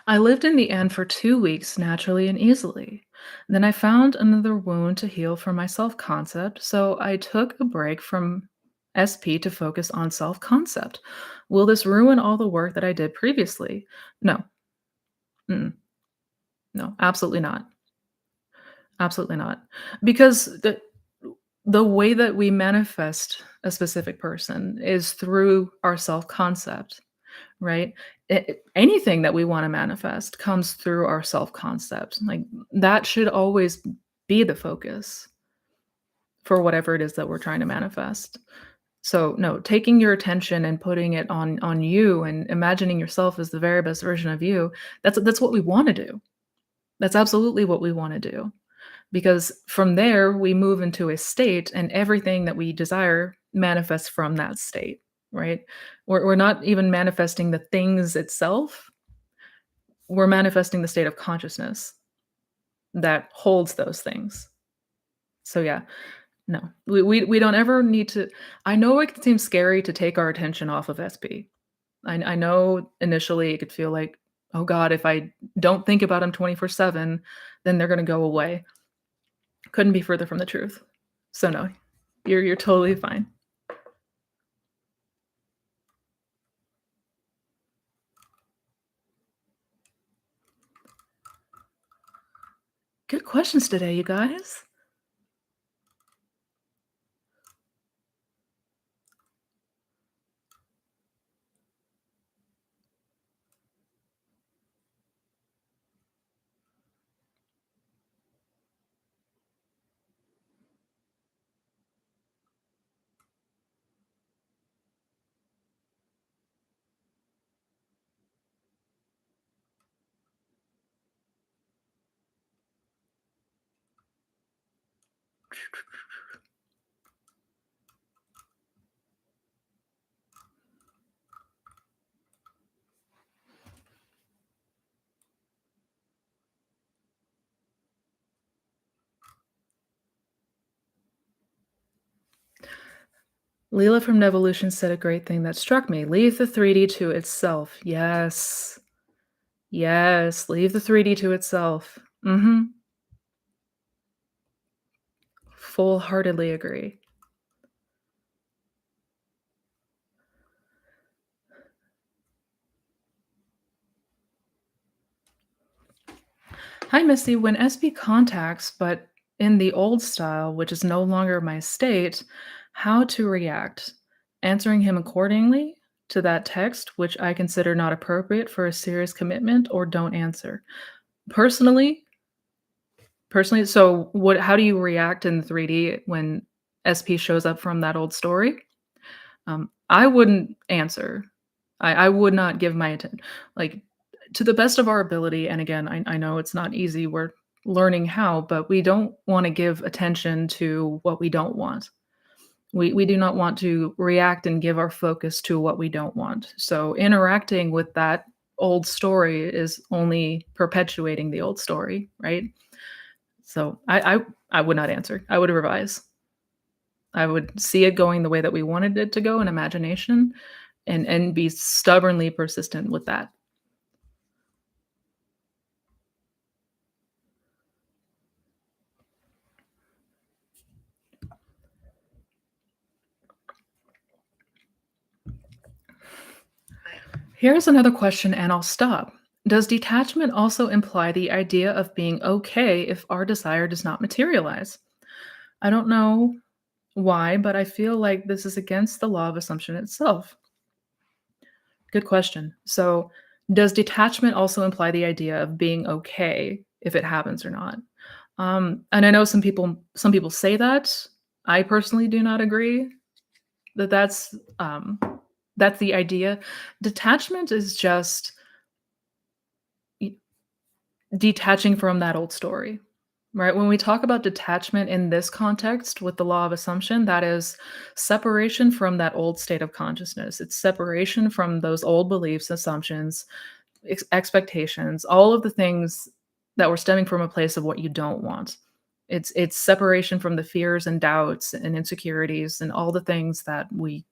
I lived in the end for 2 weeks naturally and easily. Then I found another wound to heal for my self-concept, so I took a break from SP to focus on self-concept. Will this ruin all the work that I did previously? No. Mm-mm. No, absolutely not. Absolutely not. Because the way that we manifest a specific person is through our self-concept, right? Anything that we wanna manifest comes through our self-concept. Like, that should always be the focus for whatever it is that we're trying to manifest. So, no, taking your attention and putting it on you and imagining yourself as the very best version of you, that's what we wanna do. That's absolutely what we wanna do. Because from there, we move into a state, and everything that we desire manifests from that state, right? We're not even manifesting the things itself, we're manifesting the state of consciousness that holds those things. So, yeah, no, we don't ever need to. I know it can seem scary to take our attention off of SP. I know initially it could feel like, "Oh god, if I don't think about them 24/7, then they're gonna go away." Couldn't be further from the truth. So, no, you're totally fine. Good questions today, you guys. Leela from Nevolution said a great thing that struck me. Leave the 3D to itself. Yes. Yes, leave the 3D to itself. Mhm. Full-heartedly agree. Hi, Missy. When SB contacts, but in the old style, which is no longer my state, how to react? Answering him accordingly to that text, which I consider not appropriate for a serious commitment, or don't answer. Personally, so what? How do you react in 3D when SP shows up from that old story? I wouldn't answer. I would not give my attention, like, to the best of our ability, and again, I know it's not easy, we're learning how, but we don't wanna give attention to what we don't want. We do not want to react and give our focus to what we don't want. So, interacting with that old story is only perpetuating the old story, right? So, I would not answer. I would revise. I would see it going the way that we wanted it to go in imagination and be stubbornly persistent with that. Here's another question, and I'll stop. Does detachment also imply the idea of being okay if our desire does not materialize? I don't know why, but I feel like this is against the law of assumption itself. Good question. So, does detachment also imply the idea of being okay if it happens or not? And I know some people say that. I personally do not agree that that's the idea. Detachment is just y- detaching from that old story, right? When we talk about detachment in this context with the law of assumption, that is separation from that old state of consciousness. It's separation from those old beliefs, assumptions, expectations, all of the things that were stemming from a place of what you don't want. It's separation from the fears and doubts and insecurities and all the things that we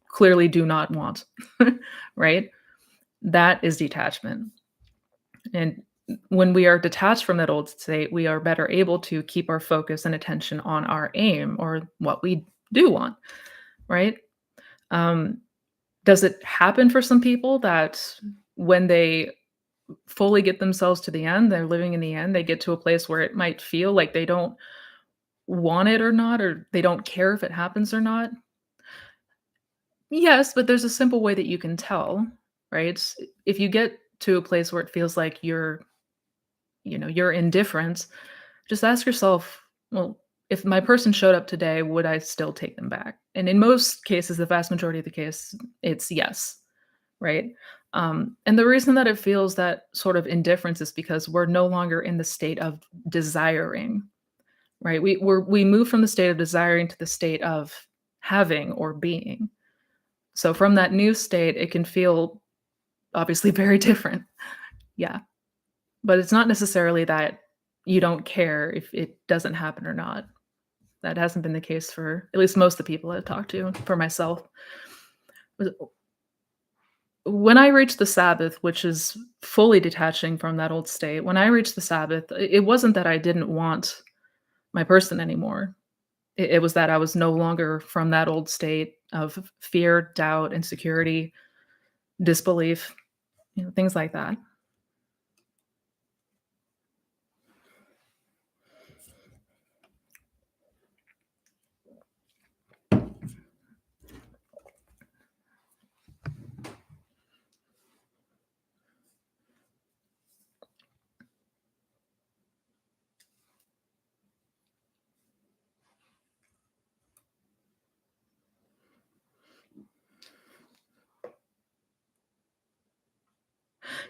clearly do not want, right? That is detachment. And when we are detached from that old state, we are better able to keep our focus and attention on our aim or what we do want, right? Um, does it happen for some people that when they fully get themselves to the end, they're living in the end, they get to a place where it might feel like they don't want it or not, or they don't care if it happens or not? Yes, but there's a simple way that you can tell, right? If you get to a place where it feels like you're indifferent, just ask yourself, well, if my person showed up today, would I still take them back? And in most cases, the vast majority of the case, it's yes, right? And the reason that it feels that sort of indifference is because we're no longer in the state of desiring, right? We move from the state of desiring to the state of having or being. So from that new state, it can feel obviously very different. Yeah. But it's not necessarily that you don't care if it doesn't happen or not. That hasn't been the case for at least most of the people I've talked to, for myself. When I reached the Sabbath, which is fully detaching from that old state, when I reached the Sabbath, it wasn't that I didn't want my person anymore. It was that I was no longer from that old state of fear, doubt, insecurity, disbelief, things like that.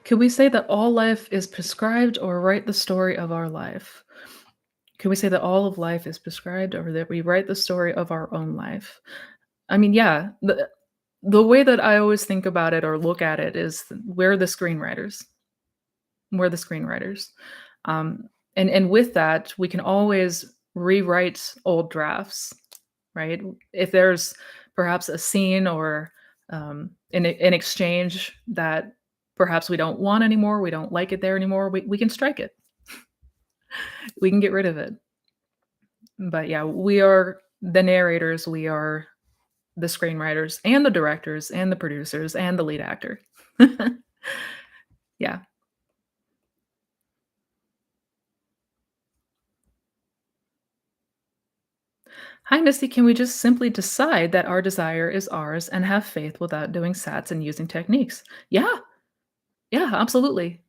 Could we say that all life is prescribed or write the story of our life? Can we say that all of life is prescribed or that we write the story of our own life? I mean, yeah, the way that I always think about it or look at it is we're the screenwriters. We're the screenwriters. Um, and with that, we can always rewrite old drafts, right? If there's perhaps a scene or an exchange that perhaps we don't want anymore, we don't like it there anymore, we can strike it. We can get rid of it. But yeah, we are the narrators, we are the screenwriters and the directors and the producers and the lead actor. Yeah. Hi, Misty. Can we just simply decide that our desire is ours and have faith without doing sats and using techniques? Yeah. Yeah, absolutely.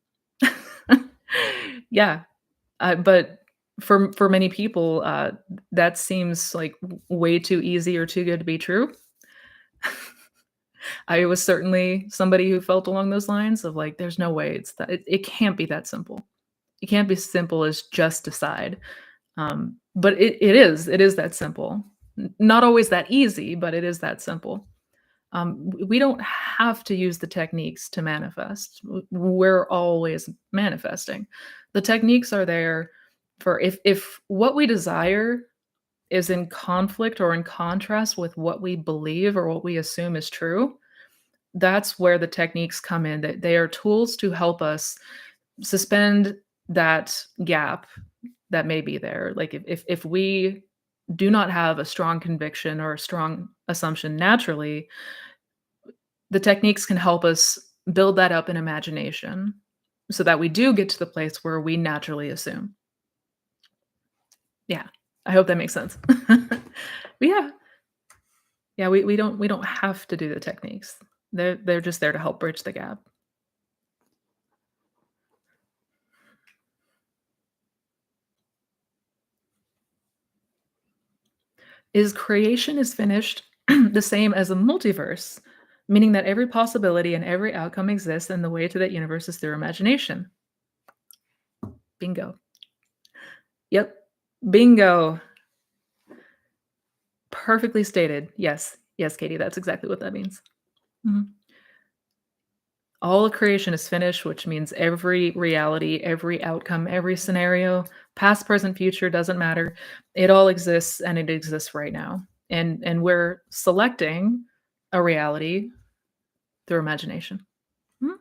Yeah. But for many people, that seems like way too easy or too good to be true. I was certainly somebody who felt along those lines of like, there's no way it can't be that simple. It can't be simple as just decide. But it is that simple. Not always that easy, but it is that simple. We don't have to use the techniques to manifest. We're always manifesting. The techniques are there for if what we desire is in conflict or in contrast with what we believe or what we assume is true, that's where the techniques come in. That they are tools to help us suspend that gap that may be there. Like if we do not have a strong conviction or a strong assumption naturally, the techniques can help us build that up in imagination so that we do get to the place where we naturally assume. Yeah. I hope that makes sense. But yeah. Yeah, we don't have to do the techniques. They're just there to help bridge the gap. Is creation is finished the same as a multiverse, meaning that every possibility and every outcome exists and the way to that universe is through imagination. Bingo. Yep. Bingo. Perfectly stated. Yes. Yes, Katie, that's exactly what that means. Mhm. All of creation is finished, which means every reality, every outcome, every scenario, past, present, future, doesn't matter. It all exists and it exists right now. And we're selecting a reality through imagination. Mhm.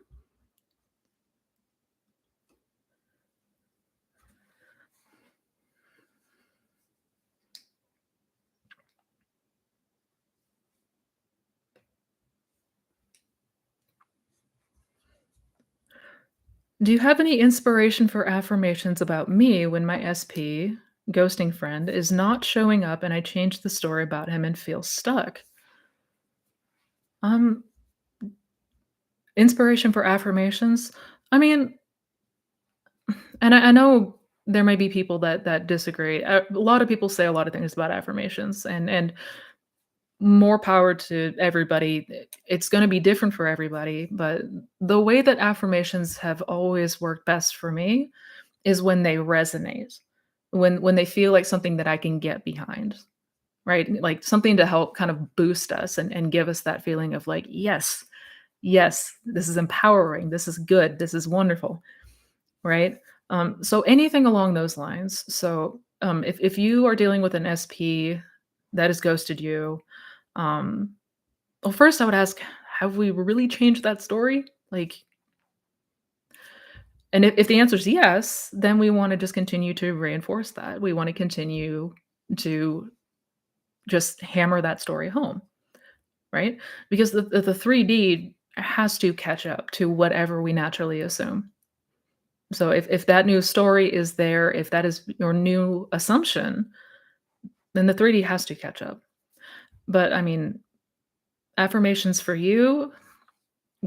Do you have any inspiration for affirmations about me when my SP, ghosting friend, is not showing up and I change the story about him and feel stuck? Um, Inspiration for affirmations? I mean, and I know there may be people that disagree. A lot of people say a lot of things about affirmations, and more power to everybody. It's going to be different for everybody, but the way that affirmations have always worked best for me is when they resonate, when they feel like something that I can get behind, right? Like something to help kind of boost us and give us that feeling of like, yes, yes, this is empowering, this is good, this is wonderful, right? So anything along those lines. So if you are dealing with an SP that has ghosted you, um, well, first I would ask, have we really changed that story? Like, and if the answer is yes, then we want to just continue to reinforce that. We want to continue to just hammer that story home, right? Because the 3D has to catch up to whatever we naturally assume. So if that new story is there, if that is your new assumption, then the 3D has to catch up. But I mean, affirmations for you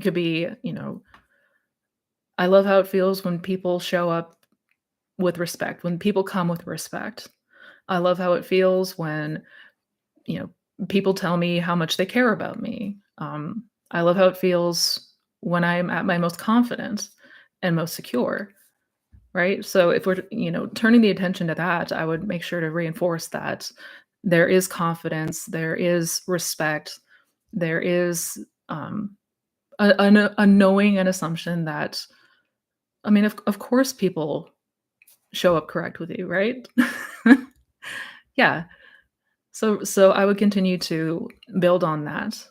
could be, I love how it feels when people show up with respect, when people come with respect. I love how it feels when, you know, people tell me how much they care about me. I love how it feels when I'm at my most confident and most secure, right? So if we're, turning the attention to that, I would make sure to reinforce that there is confidence, there is respect, there is a knowing and assumption that, I mean, of course, people show up correct with you, right? Yeah. So I would continue to build on that.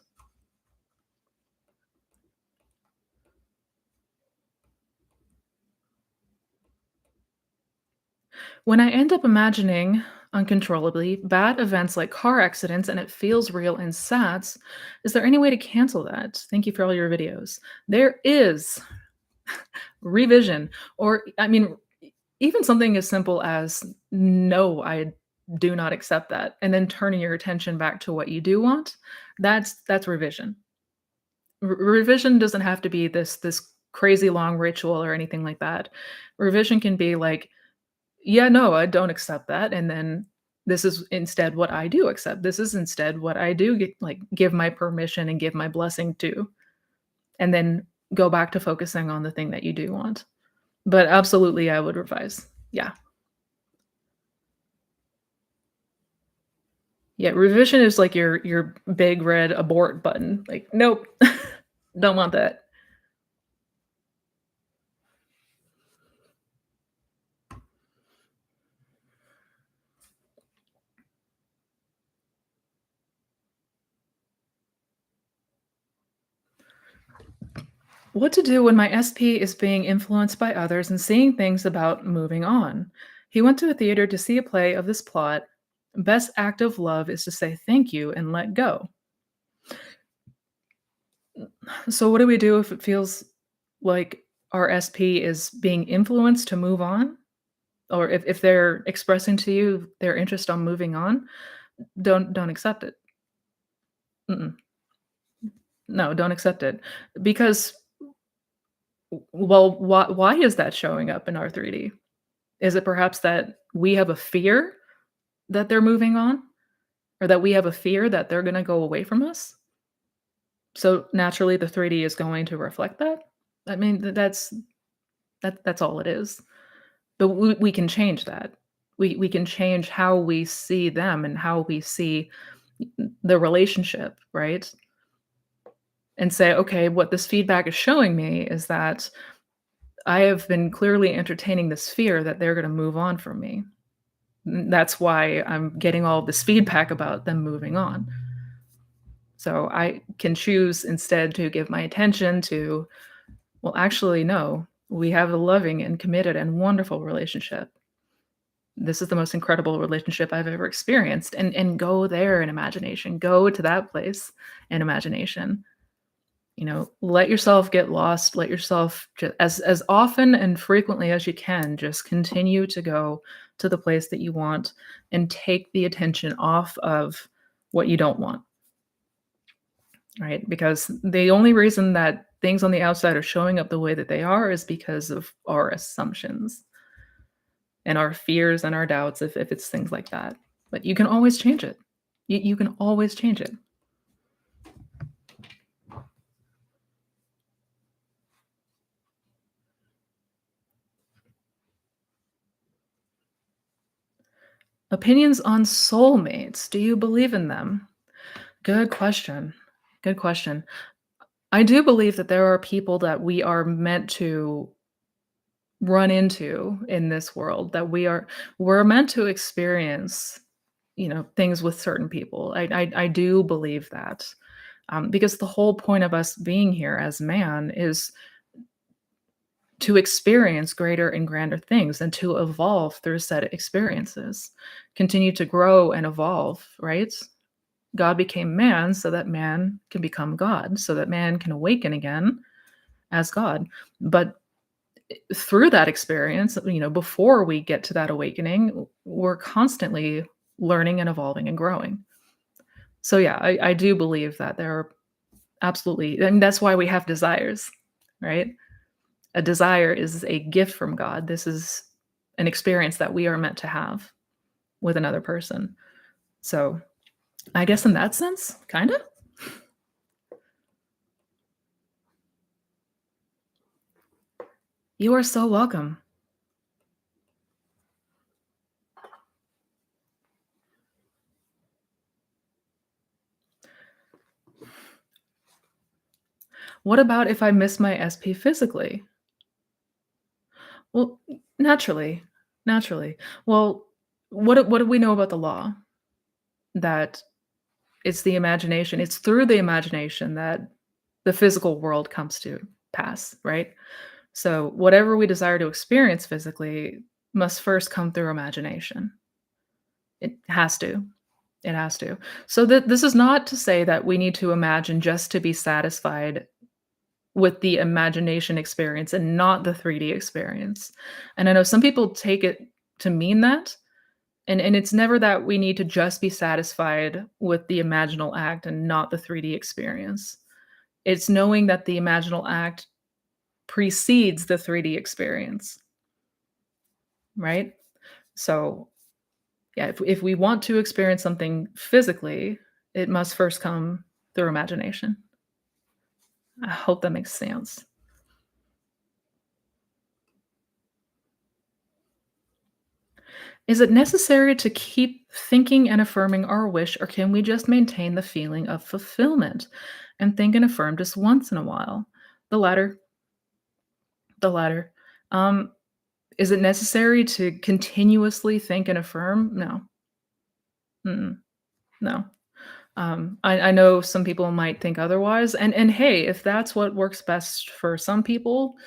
When I end up imagining uncontrollably bad events like car accidents and it feels real and sad, is there any way to cancel that? Thank you for all your videos. There is revision, or I mean, even something as simple as no, I do not accept that, and then turning your attention back to what you do want. That's revision. Revision doesn't have to be this crazy long ritual or anything like that. Revision can be like, yeah, no, I don't accept that, and then this is instead what I do accept. This is instead what I do give my permission and give my blessing to, and then go back to focusing on the thing that you do want. But absolutely, I would revise. Yeah. Yeah, revision is like your big red abort button. Like, nope, don't want that. What to do when my SP is being influenced by others and seeing things about moving on? He went to a theater to see a play of this plot. Best act of love is to say thank you and let go. So, what do we do if it feels like our SP is being influenced to move on? Or if they're expressing to you their interest on moving on, don't accept it. Mm-mm. No, don't accept it. Because, well, why is that showing up in our 3D? Is it perhaps that we have a fear that they're moving on, or that we have a fear that they're gonna go away from us? So, naturally, the 3D is going to reflect that? I mean, that's all it is. But we can change that. We can change how we see them and how we see the relationship, right? And say, "Okay, what this feedback is showing me is that I have been clearly entertaining this fear that they're gonna move on from me. That's why I'm getting all this feedback about them moving on." So I can choose instead to give my attention to, well, actually, no, we have a loving and committed and wonderful relationship. This is the most incredible relationship I've ever experienced, and go there in imagination. Go to that place in imagination. Let yourself get lost. Let yourself as often and frequently as you can, just continue to go to the place that you want and take the attention off of what you don't want, right? Because the only reason that things on the outside are showing up the way that they are is because of our assumptions and our fears and our doubts if it's things like that. But you can always change it. You can always change it. Opinions on soulmates. Do you believe in them? Good question. Good question. I do believe that there are people that we are meant to run into in this world, that we're meant to experience, things with certain people. I do believe that. Because the whole point of us being here as man is to experience greater and grander things and to evolve through said experiences, continue to grow and evolve, right? God became man so that man can become God, so that man can awaken again as God. But through that experience, before we get to that awakening, we're constantly learning and evolving and growing. So yeah, I do believe that there are absolutely, and that's why we have desires, right? A desire is a gift from God. This is an experience that we are meant to have with another person. So I guess in that sense, kind of. You are so welcome. What about if I miss my SP physically? Well, naturally, naturally. Well, what do we know about the law? That it's the imagination. It's through the imagination that the physical world comes to pass, right? So whatever we desire to experience physically must first come through imagination. It has to. It has to. So this is not to say that we need to imagine just to be satisfied with the imagination experience and not the 3D experience. And I know some people take it to mean that, and it's never that we need to just be satisfied with the imaginal act and not the 3D experience. It's knowing that the imaginal act precedes the 3D experience, right? So, yeah, if we want to experience something physically, it must first come through imagination. I hope that makes sense. Is it necessary to keep thinking and affirming our wish, or can we just maintain the feeling of fulfillment and think and affirm just once in a while? The latter, the latter. Um, is it necessary to continuously think and affirm? No, mm-mm, no. I know some people might think otherwise, and hey, if that's what works best for some people,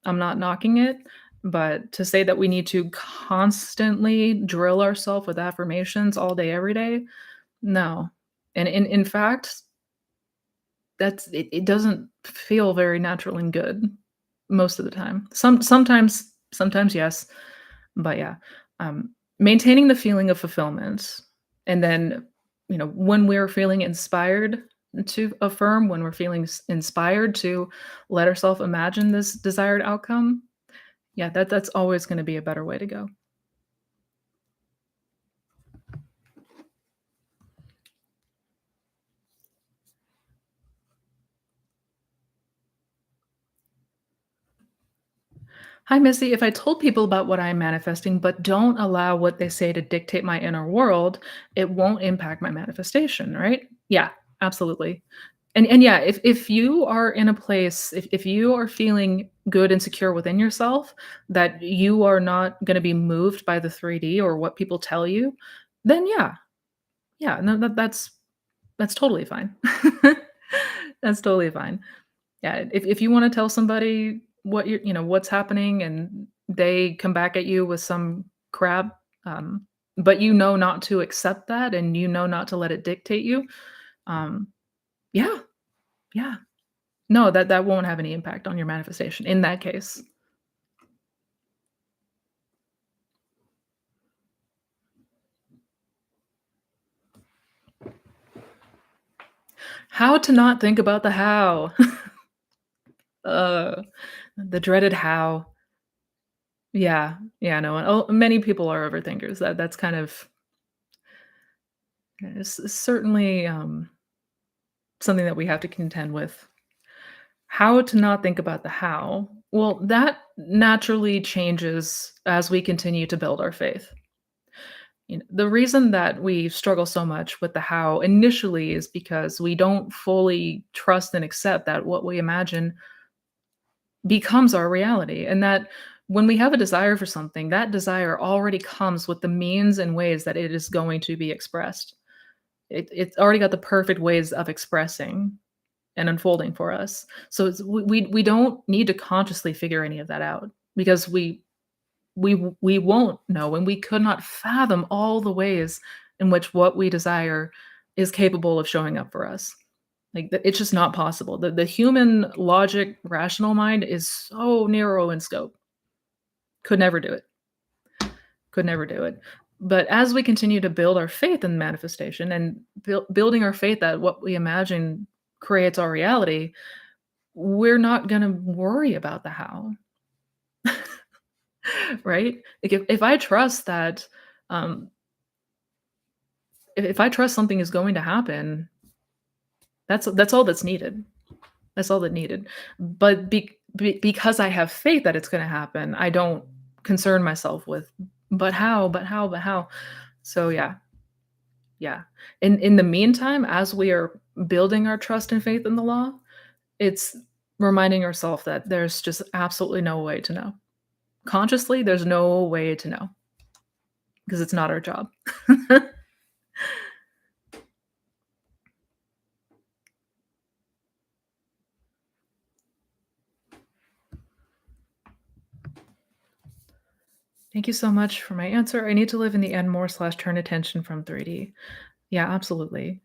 I'm not knocking it. But to say that we need to constantly drill ourselves with affirmations all day, every day, no. And in fact, it doesn't feel very natural and good most of the time. Sometimes yes, but yeah, maintaining the feeling of fulfillment, and then, when we're feeling inspired to affirm, when we're feeling inspired to let ourselves imagine this desired outcome, yeah, that's always gonna be a better way to go. Hi, Missy. If I told people about what I'm manifesting, but don't allow what they say to dictate my inner world, it won't impact my manifestation, right? Yeah, absolutely. And yeah, if you are in a place, if you are feeling good and secure within yourself, that you are not going to be moved by the 3D or what people tell you, then yeah, yeah, no, that's totally fine. That's totally fine. Yeah, if you wanna tell somebody what what's happening and they come back at you with some crap, but you know not to accept that and you know not to let it dictate you, um, yeah, yeah. No, that won't have any impact on your manifestation in that case. How to not think about the how. Uh, the dreaded how. Yeah, yeah, no, many people are overthinkers. That's kind of it's certainly, something that we have to contend with. How to not think about the how? Well, that naturally changes as we continue to build our faith. The reason that we struggle so much with the how initially is because we don't fully trust and accept that what we imagine becomes our reality. And that when we have a desire for something, that desire already comes with the means and ways that it is going to be expressed. It's already got the perfect ways of expressing and unfolding for us. So we don't need to consciously figure any of that out because we won't know, and we could not fathom all the ways in which what we desire is capable of showing up for us. Like it's just not possible. The human logic, rational mind is so narrow in scope. Could never do it. Could never do it. But as we continue to build our faith in manifestation and building our faith that what we imagine creates our reality, we're not gonna worry about the how, right? Like, if I trust that, um, if I trust something is going to happen, that's all that's needed. That's all that needed. But because I have faith that it's gonna happen, I don't concern myself with, "But how? But how? But how?" So, yeah, yeah. In the meantime, as we are building our trust and faith in the law, it's reminding yourself that there's just absolutely no way to know. Consciously, there's no way to know because it's not our job. Thank you so much for my answer. I need to live in the end more slash turn attention from 3D. Yeah, absolutely.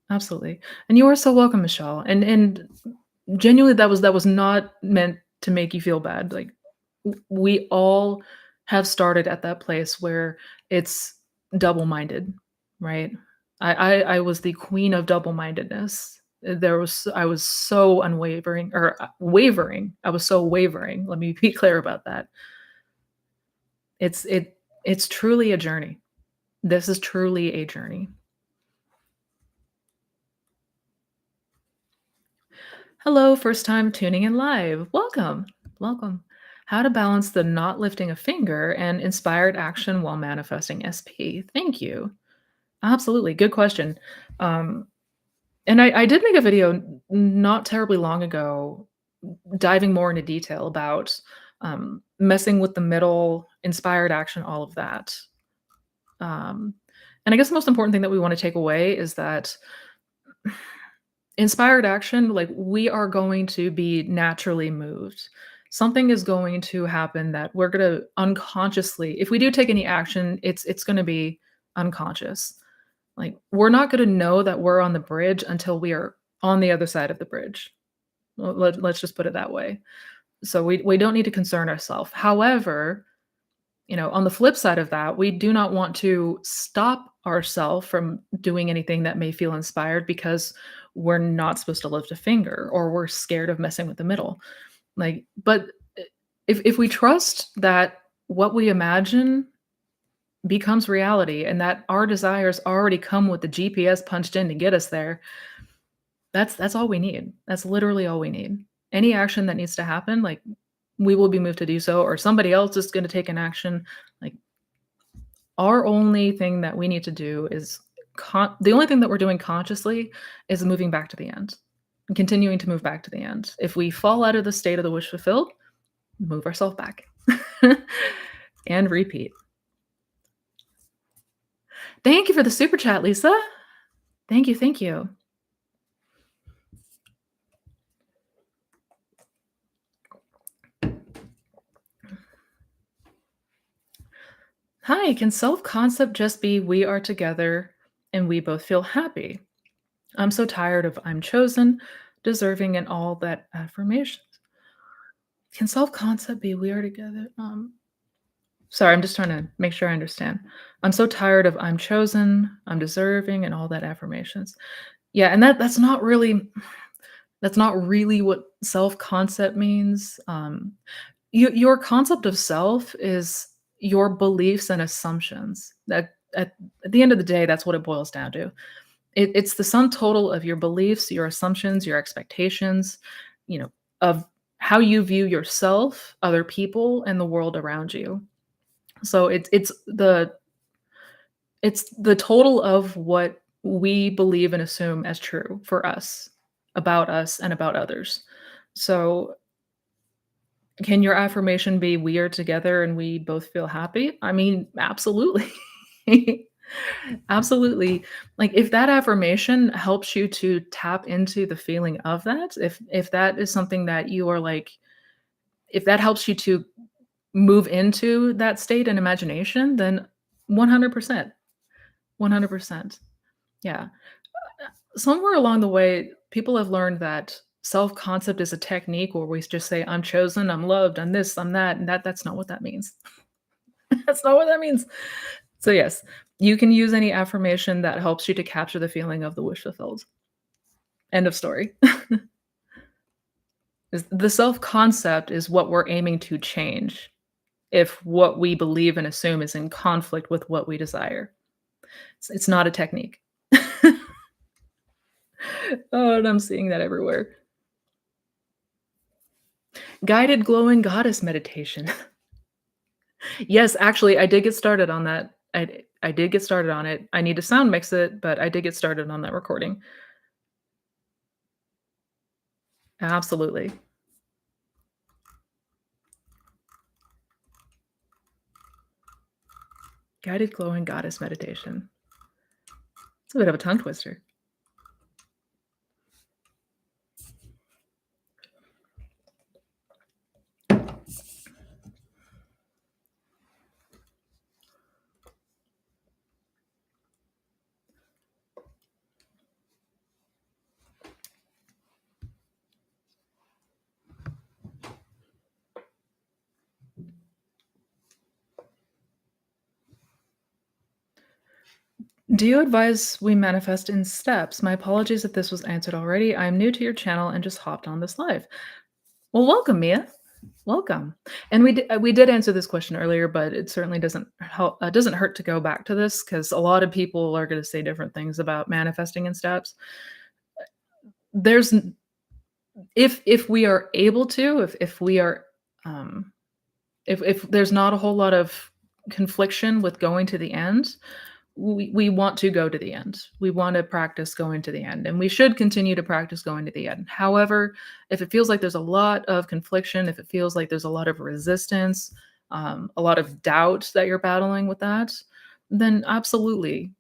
Absolutely. And you are so welcome, Michelle. And genuinely that was not meant to make you feel bad. Like we all have started at that place where it's double-minded, right? I was the queen of double-mindedness. I was so unwavering or wavering. I was so wavering. Let me be clear about that. It's truly a journey. This is truly a journey. Hello, first time tuning in live. Welcome. Welcome. How to balance the not lifting a finger and inspired action while manifesting SP. Thank you. Absolutely. Good question. Um, and I did make a video not terribly long ago diving more into detail about messing with the middle, inspired action, all of that. Um, and I guess the most important thing that we want to take away is that inspired action, like, we are going to be naturally moved. Something is going to happen that we're gonna unconsciously if we do take any action, it's gonna be unconscious. Like, we're not gonna know that we're on the bridge until we are on the other side of the bridge. Let's just put it that way. So we don't need to concern ourselves. However, on the flip side of that, we do not want to stop ourselves from doing anything that may feel inspired because we're not supposed to lift a finger or we're scared of messing with the middle. Like, but if we trust that what we imagine becomes reality and that our desires already come with the GPS punched in to get us there, that's all we need. That's literally all we need. Any action that needs to happen, like we will be moved to do so, or somebody else is going to take an action. Like our only thing that we need to do is the only thing that we're doing consciously is moving back to the end, continuing to move back to the end. If we fall out of the state of the wish fulfilled, move ourselves back and repeat. Thank you for the super chat, Lisa. Thank you. Thank you. Hi, can self concept just be we are together and we both feel happy? I'm so tired of I'm chosen, deserving, and all that affirmations. Can self concept be we are together? Sorry, I'm just trying to make sure I understand. I'm so tired of I'm chosen, I'm deserving, and all that affirmations. Yeah, and that's not really what self concept means. Your concept of self is your beliefs and assumptions. That at the end of the day, that's what it boils down to. It's the sum total of your beliefs, your assumptions, your expectations, of how you view yourself, other people, and the world around you. So it's the total of what we believe and assume as true for us, and about others. So can your affirmation be we are together and we both feel happy? I mean, absolutely. Absolutely. Like if that affirmation helps you to tap into the feeling of that, if that is something that you are like if that helps you to move into that state and imagination, then 100%. 100%. Yeah. Somewhere along the way, people have learned that self-concept is a technique where we just say, "I'm chosen, I'm loved, I'm this, I'm that," and that's not what that means. That's not what that means. So, yes, you can use any affirmation that helps you to capture the feeling of the wish fulfilled. End of story. The self-concept is what we're aiming to change if what we believe and assume is in conflict with what we desire. It's not a technique. Oh, and I'm seeing that everywhere. Guided glowing goddess meditation. Yes, actually, I did get started on that. I did get started on it. I need to sound mix it, but I did get started on that recording. Absolutely. Guided glowing goddess meditation. It's a bit of a tongue twister. Do you advise we manifest in steps? My apologies if this was answered already. I'm new to your channel and just hopped on this live. Well, welcome, Mia. Welcome. And we did answer this question earlier, but it certainly doesn't hurt to go back to this because a lot of people are going to say different things about manifesting in steps. There's if we are able to, if we are um, if there's not a whole lot of confliction with going to the end, we want to go to the end. We want to practice going to the end, and we should continue to practice going to the end. However, if it feels like there's a lot of confliction, if it feels like there's a lot of resistance, a lot of doubt that you're battling with that, then absolutely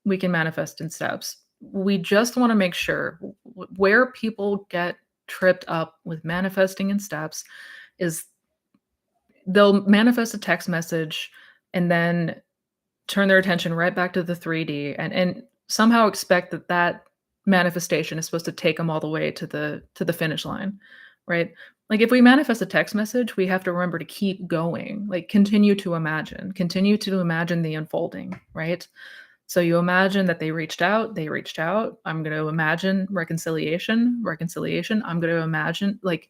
we can manifest in steps. We just want to make sure where people get tripped up with manifesting in steps is they'll manifest a text message and then turn their attention right back to the 3D and somehow expect that that manifestation is supposed to take them all the way to the finish line, right? Like, if we manifest a text message, we have to remember to keep going, like, continue to imagine the unfolding, right? So you imagine that they reached out. I'm gonna imagine reconciliation. I'm gonna imagine, like,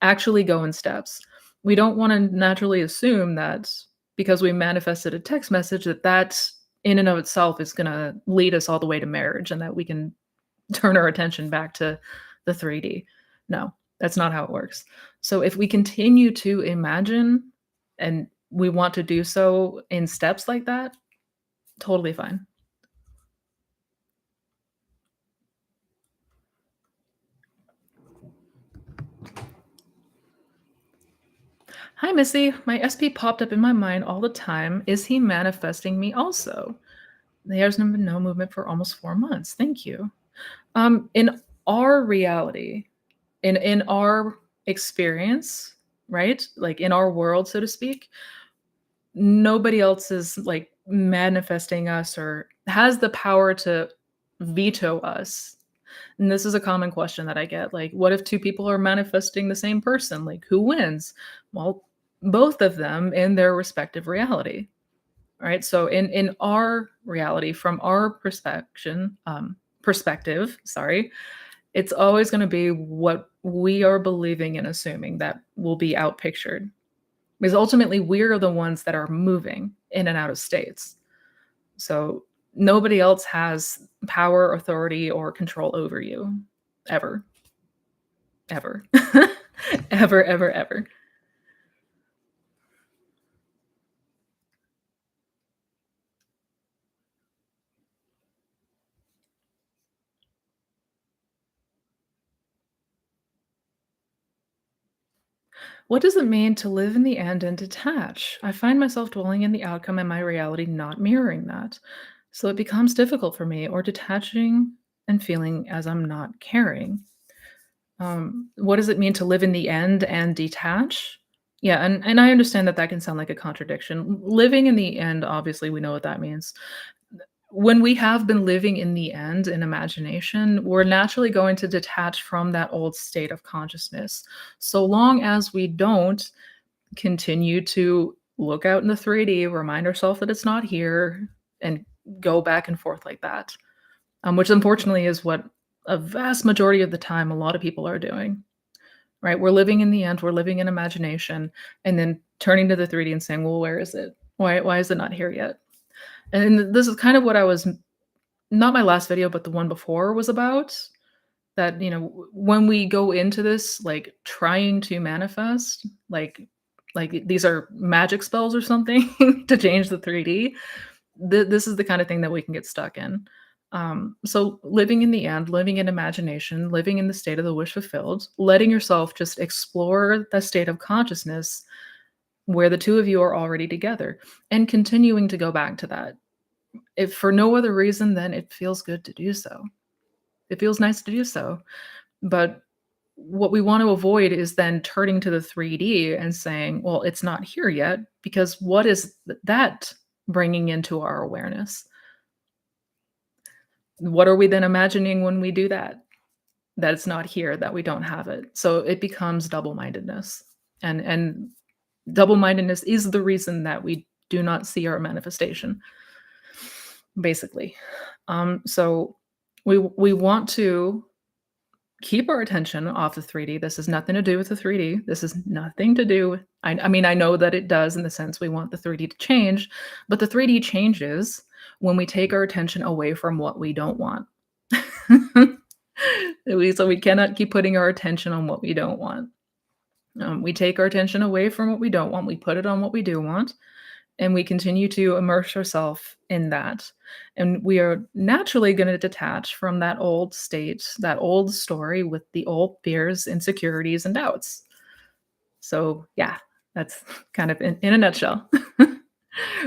actually go in steps. We don't wanna naturally assume that because we manifested a text message that in and of itself is gonna lead us all the way to marriage and that we can turn our attention back to the 3D. No, that's not how it works. So if we continue to imagine and we want to do so in steps like that, totally fine. Hi, Missy. My SP popped up in my mind all the time. Is he manifesting me also? There's been no movement for almost 4 months. Thank you. In our reality, in our experience, right? Like in our world, so to speak, nobody else is like manifesting us or has the power to veto us. And this is a common question that I get. Like, what if two people are manifesting the same person? Like, who wins? Well, both of them in their respective reality. Right. So in our reality, from our perspective, sorry, it's always going to be what we are believing and assuming that will be outpictured. Because ultimately we're the ones that are moving in and out of states. So nobody else has power, authority, or control over you ever. Ever. Ever, ever, ever. What does it mean to live in the end and detach? I find myself dwelling in the outcome and my reality not mirroring that. So it becomes difficult for me, or detaching and feeling as I'm not caring. What does it mean to live in the end and detach? Yeah, and I understand that that can sound like a contradiction. Living in the end, obviously, we know what that means. When we have been living in the end in imagination, we're naturally going to detach from that old state of consciousness. So long as we don't continue to look out in the 3D, remind ourselves that it's not here, and go back and forth like that, which unfortunately is what a vast majority of the time a lot of people are doing, right? We're living in the end, we're living in imagination, and then turning to the 3D and saying, well, where is it? Why is it not here yet? And this is kind of what I was not my last video, but the one before was about that, when we go into this, like trying to manifest, like these are magic spells or something to change the 3D. This is the kind of thing that we can get stuck in. So living in the end, living in imagination, living in the state of the wish fulfilled, letting yourself just explore the state of consciousness where the 2 of you are already together and continuing to go back to that. If for no other reason than it feels good to do so. It feels nice to do so. But what we want to avoid is then turning to the 3D and saying, "Well, it's not here yet," because what is that bringing into our awareness? What are we then imagining when we do that? That it's not here, that we don't have it. So it becomes double-mindedness. And double-mindedness is the reason that we do not see our manifestation, basically. So we want to keep our attention off the 3D. This has nothing to do with the 3D. This is nothing to do with I mean, I know that it does in the sense we want the 3D to change, but the 3D changes when we take our attention away from what we don't want. So we cannot keep putting our attention on what we don't want. We take our attention away from what we don't want. We put it on what we do want, and we continue to immerse ourselves in that. And we are naturally going to detach from that old state, that old story with the old fears, insecurities, and doubts. So, yeah, that's kind of in a nutshell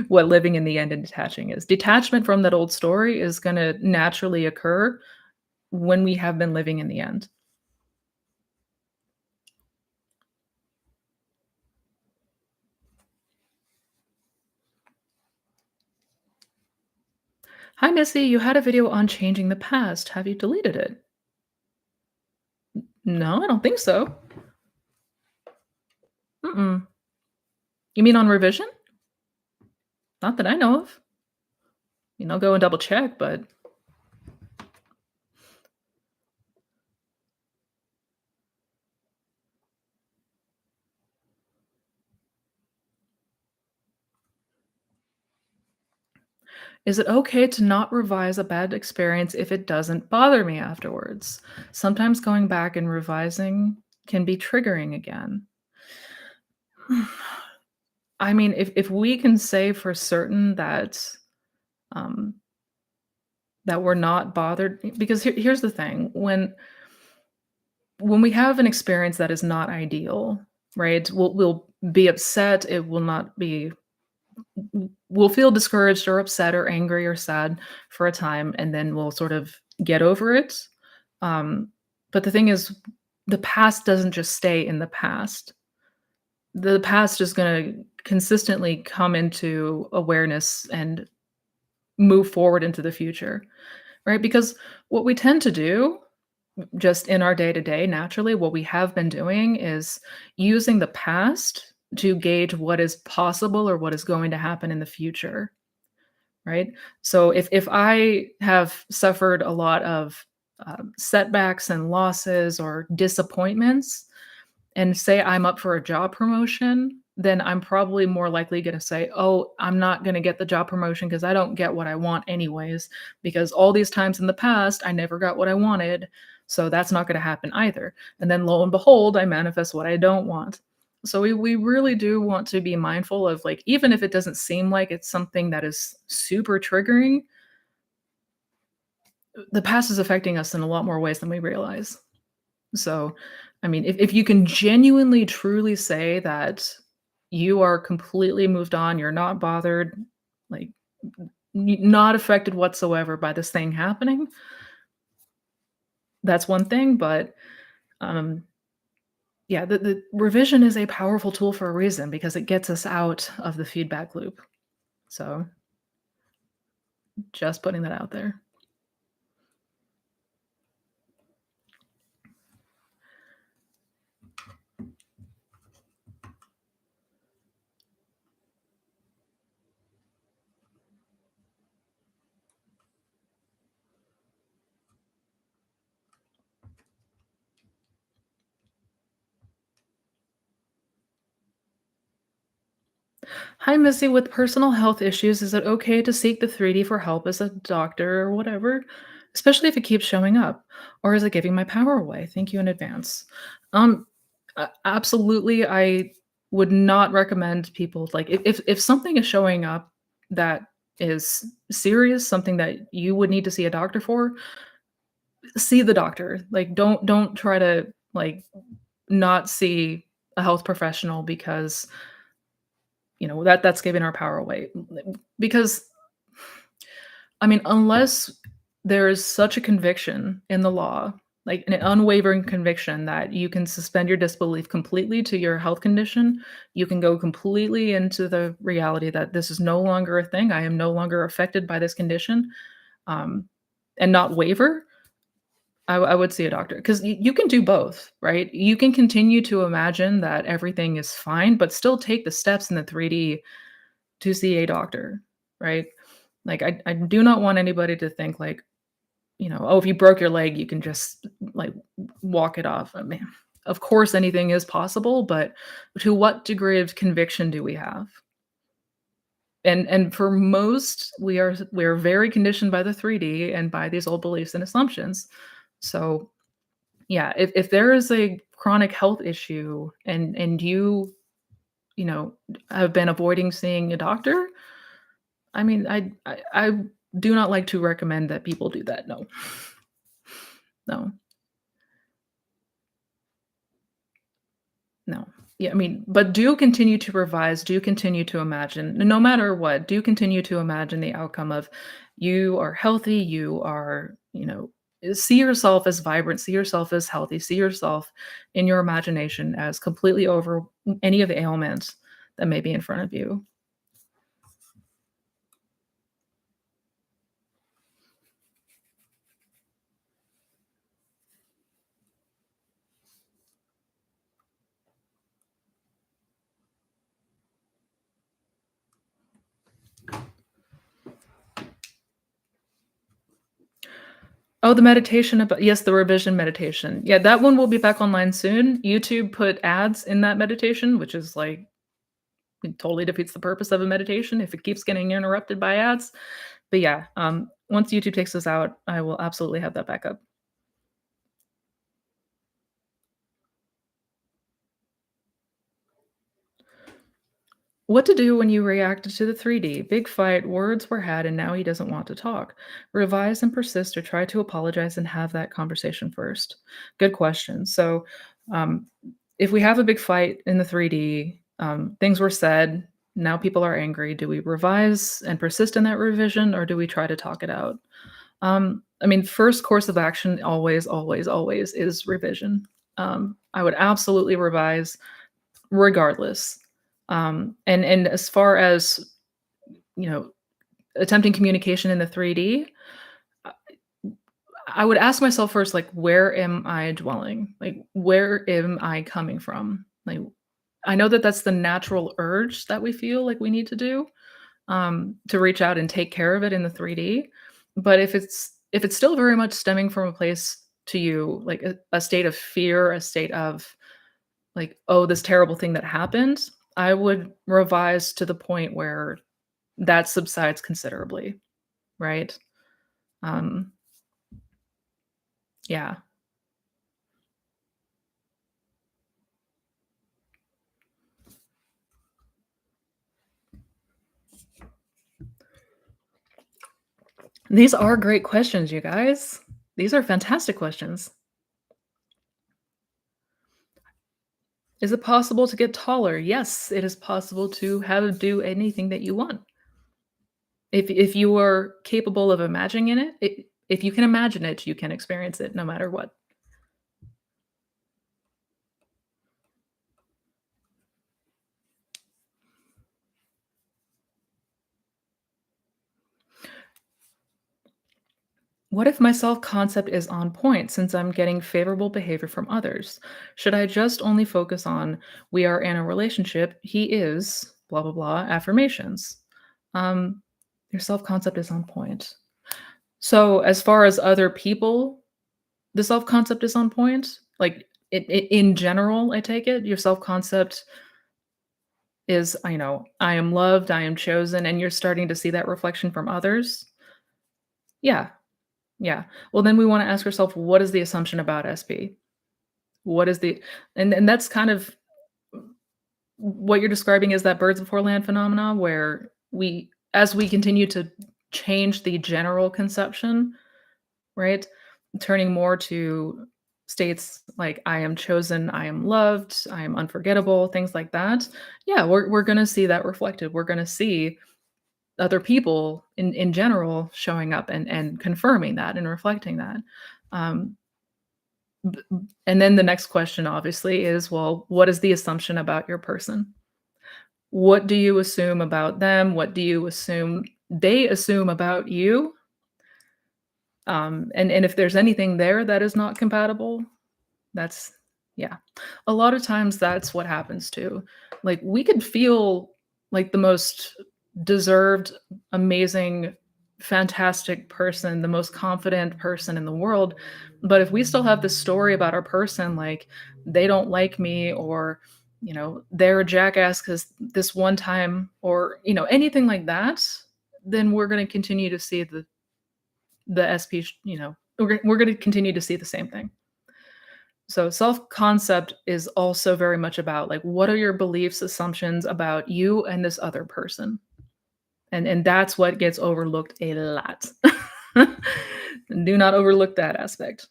what living in the end and detaching is. Detachment from that old story is going to naturally occur when we have been living in the end. Hi, Missy. You had a video on changing the past. Have you deleted it? No, I don't think so. Mm-mm. You mean on revision? Not that I know of. I'll go and double check, but is it okay to not revise a bad experience if it doesn't bother me afterwards? Sometimes going back and revising can be triggering again. I mean, if we can say for certain um, that we're not bothered, because here's the thing: when we have an experience that is not ideal, right? We'll be upset. It will not be we'll feel discouraged or upset or angry or sad for a time, and then we'll sort of get over it. Um, but the thing is, the past doesn't just stay in the past. The past is going to consistently come into awareness and move forward into the future, right? Because what we tend to do just in our day to day, naturally, what we have been doing is using the past to gauge what is possible or what is going to happen in the future, right? So if I have suffered a lot of setbacks and losses or disappointments, and say I'm up for a job promotion, then I'm probably more likely going to say, "Oh, I'm not going to get the job promotion because I don't get what I want anyways, because all these times in the past I never got what I wanted, so that's not going to happen either." And then lo and behold, I manifest what I don't want. So we really do want to be mindful of, like, even if it doesn't seem like it's something that is super triggering, the past is affecting us in a lot more ways than we realize. So, I mean, if you can genuinely truly say that you are completely moved on, you're not bothered, like, not affected whatsoever by this thing happening, that's one thing. But um, yeah, the revision is a powerful tool for a reason because it gets us out of the feedback loop. So, just putting that out there. Hi, Missy. With personal health issues, is it okay to seek the 3D for help as a doctor or whatever, especially if it keeps showing up? Or is it giving my power away? Thank you in advance. Um, Absolutely, I would not recommend people like if something is showing up that is serious, something that you would need to see a doctor for, see the doctor. Like, don't try to, like, not see a health professional because that's giving our power away. Because I mean, unless there is such a conviction in the law, like an unwavering conviction that you can suspend your disbelief completely to your health condition, you can go completely into the reality that this is no longer a thing. I am no longer affected by this condition, um, and not waver. I would see a doctor because you can do both, right? You can continue to imagine that everything is fine, but still take the steps in the 3D to see a doctor, right? Like, I do not want anybody to think like, "Oh, if you broke your leg, you can just, like, walk it off." I mean, of course, anything is possible, but to what degree of conviction do we have? And for most, we are very conditioned by the 3D and by these old beliefs and assumptions. So, yeah, if there is a chronic health issue and you know, have been avoiding seeing a doctor, I mean, I do not like to recommend that people do that, no. No, no. Yeah, I mean, but do continue to revise, do continue to imagine, no matter what, do continue to imagine the outcome of you are healthy, you are, see yourself as vibrant, see yourself as healthy, see yourself in your imagination as completely over any of the ailments that may be in front of you. Oh, the meditation about yes, the revision meditation. Yeah, that one will be back online soon. YouTube put ads in that meditation, which is like it totally defeats the purpose of a meditation if it keeps getting interrupted by ads. But yeah, once YouTube takes this out, I will absolutely have that back up. What to do when you reacted to the 3D? Big fight, words were had, and now he doesn't want to talk. Revise and persist or try to apologize and have that conversation first. Good question. So, um, if we have a big fight in the 3D, things were said, now people are angry. Do we revise and persist in that revision or do we try to talk it out? I mean, first course of action always, always, always is revision. I would absolutely revise regardless. And as far as, you know, attempting communication in the 3D, I I would ask myself first, like, where am I dwelling? Like, where am I coming from? Like, I know that that's the natural urge that we feel like we need to do, to reach out and take care of it in the 3D. But if it's still very much stemming from a place to you, like a state of fear, a state of like, oh, this terrible thing that happened, I would revise to the point where that subsides considerably, right? Um, yeah. These are great questions, you guys. These are fantastic questions. Is it possible to get taller? Yes, it is possible to have do anything that you want. If you are capable of imagining if you can imagine it, you can experience it no matter what. What if my self-concept is on point since I'm getting favorable behavior from others? Should I just only focus on we are in a relationship, he is blah blah blah affirmations? Um, your self-concept is on point. So as far as other people, the self-concept is on point. Like in general, I take it your self-concept is I am loved, I am chosen, and you're starting to see that reflection from others. Yeah, yeah. Well, then we wanna ask ourselves, what is the assumption about SP? What is the and that's kind of what you're describing is that birds before land phenomena where we as we continue to change the general conception, right? Turning more to states like I am chosen, I am loved, I am unforgettable, things like that, yeah, we're gonna see that reflected. We're gonna see other people in general showing up and confirming that and reflecting that. Um, and then the next question obviously is, well, what is the assumption about your person? What do you assume about them? What do you assume they assume about you? And if there's anything there that is not compatible, that's yeah. A lot of times that's what happens too. Like we could feel like the most deserved, amazing, fantastic person, the most confident person in the world, but if we still have this story about our person like they don't like me or they're a jackass cuz this one time or anything like that, then we're going to continue to see the SP, we're going to continue to see the same thing. So self-concept is also very much about like what are your beliefs, assumptions about you and this other person? And that's what gets overlooked a lot. Do not overlook that aspect.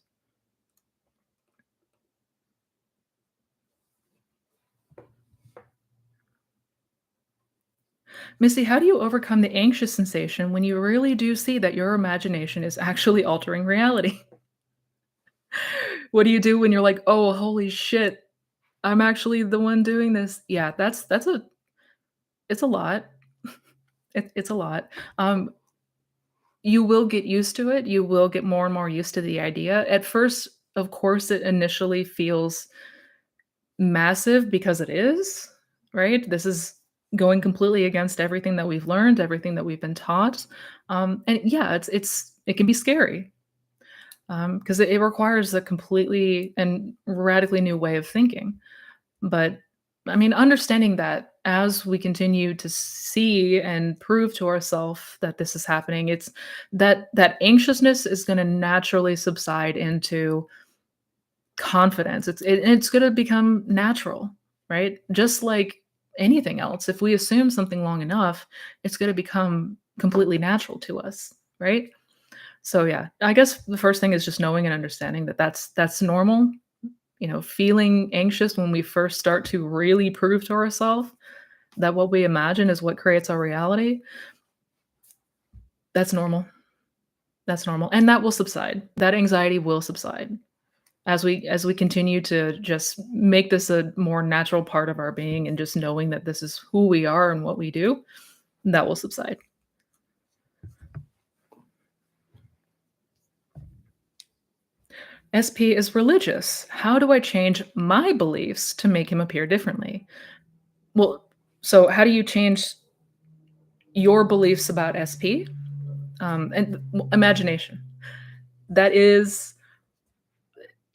Missy, how do you overcome the anxious sensation when you really do see that your imagination is actually altering reality? What do you do when you're like, "Oh, holy shit, I'm actually the one doing this?" Yeah, that's a it's a lot. It's a lot. Um, You will get used to it, you will get more and more used to the idea. At first, of course, it initially feels massive because it is, right? This is going completely against everything that we've learned, everything that we've been taught. And yeah, it can be scary, because it requires a completely and radically new way of thinking. But, I mean, understanding that as we continue to see and prove to ourselves that this is happening, it's that anxiousness is gonna naturally subside into confidence. It's gonna become natural, right? Just like anything else, if we assume something long enough, it's gonna become completely natural to us, right? So, yeah, I guess the first thing is just knowing and understanding that that's normal. Feeling anxious when we first start to really prove to ourselves that what we imagine is what creates our reality, that's normal. That's normal. And that will subside. That anxiety will subside as we continue to just make this a more natural part of our being and just knowing that this is who we are and what we do, that will subside. SP is religious. How do I change my beliefs to make him appear differently? Well, so how do you change your beliefs about SP? And imagination. That is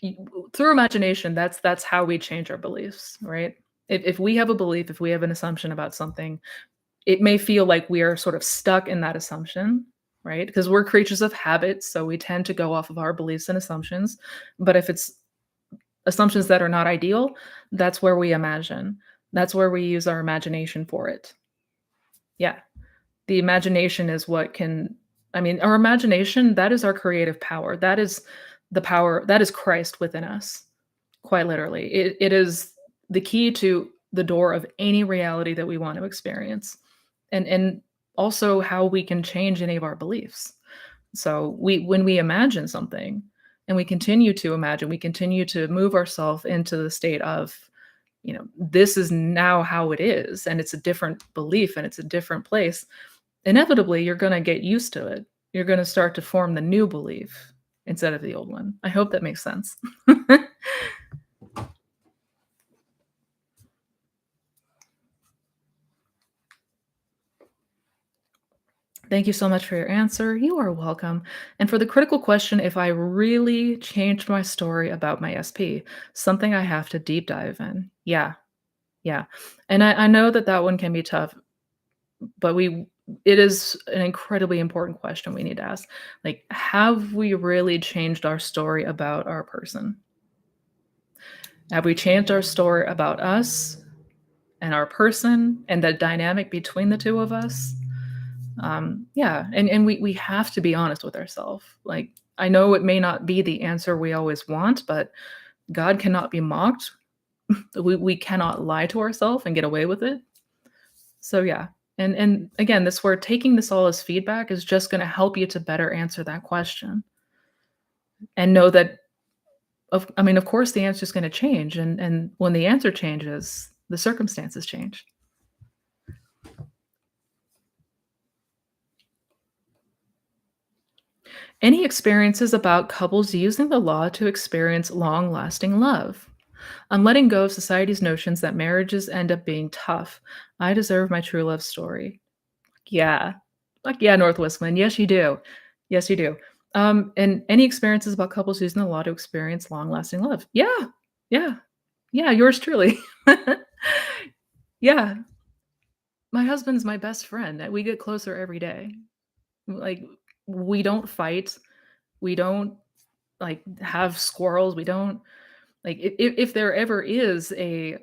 y- through imagination. That's how we change our beliefs, right? If we have a belief, if we have an assumption about something, it may feel like we are sort of stuck in that assumption, right? Because we're creatures of habit, so we tend to go off of our beliefs and assumptions. But if it's assumptions that are not ideal, that's where we imagine. That's where we use our imagination for it. Yeah. The imagination is what can I mean, our imagination, that is our creative power. That is the power that is Christ within us, quite literally. It is the key to the door of any reality that we want to experience. And also how we can change any of our beliefs. So we when we imagine something and we continue to imagine, we continue to move ourselves into the state of, this is now how it is, and it's a different belief and it's a different place. Inevitably, you're gonna get used to it. You're gonna start to form the new belief instead of the old one. I hope that makes sense. Thank you so much for your answer. You are welcome. And for the critical question, if I really changed my story about my SP, something I have to deep dive in. Yeah, yeah. And I know that that one can be tough, but it is an incredibly important question we need to ask. Like, have we really changed our story about our person? Have we changed our story about us and our person and the dynamic between the two of us? Yeah, and we have to be honest with ourselves. Like I know it may not be the answer we always want, but God cannot be mocked. We cannot lie to ourselves and get away with it. So yeah. And again, this where taking this all as feedback is just going to help you to better answer that question and know that I mean, of course the answer is going to change and when the answer changes, the circumstances change. Any experiences about couples using the law to experience long-lasting love? I'm letting go of society's notions that marriages end up being tough. I deserve my true love story. Yeah. Like, yeah, Northwest Wind. Yes, you do. Yes, you do. And any experiences about couples using the law to experience long-lasting love? Yeah. Yeah. Yeah, yours truly. Yeah. My husband's my best friend. We get closer every day. Like, we don't fight. We don't, like, have squirrels. We don't like, if there ever is a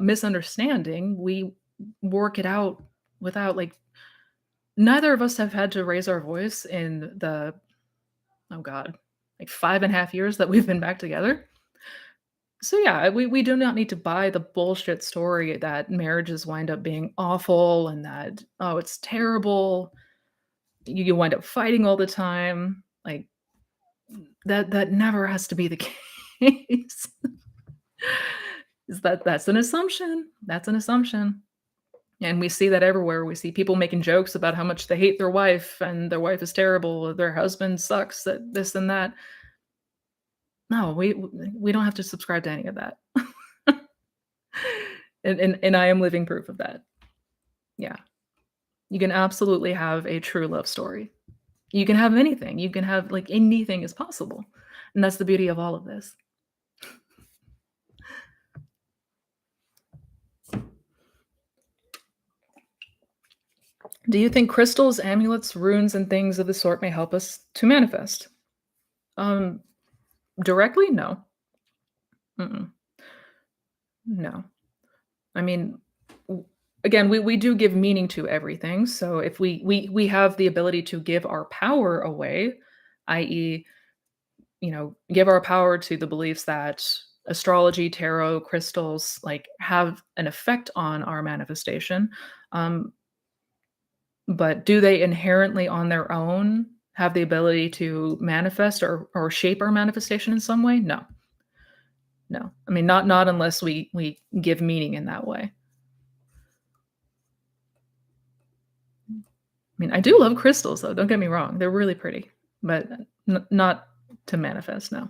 misunderstanding, we work it out without, like neither of us have had to raise our voice in the oh god, like 5.5 years that we've been back together. So, yeah, we do not need to buy the bullshit story that marriages wind up being awful and that, "Oh, it's terrible." You wind up fighting all the time. Like, that never has to be the case. Is that's an assumption. That's an assumption. And we see that everywhere. We see people making jokes about how much they hate their wife and their wife is terrible, or their husband sucks at this and that. No, we don't have to subscribe to any of that. And I am living proof of that. Yeah. You can absolutely have a true love story. You can have anything. You can have like anything is possible. And that's the beauty of all of this. Do you think crystals, amulets, runes, and things of the sort may help us to manifest? Um, Directly? No. Mm-mm. No. I mean, w again, we do give meaning to everything, so if we have the ability to give our power away, i.e., give our power to the beliefs that astrology, tarot, crystals, like, have an effect on our manifestation, um, but do they inherently on their own have the ability to manifest or shape our manifestation in some way? No. No. I mean, not unless we give meaning in that way. I mean, I do love crystals, though, don't get me wrong, they're really pretty, but not to manifest, no.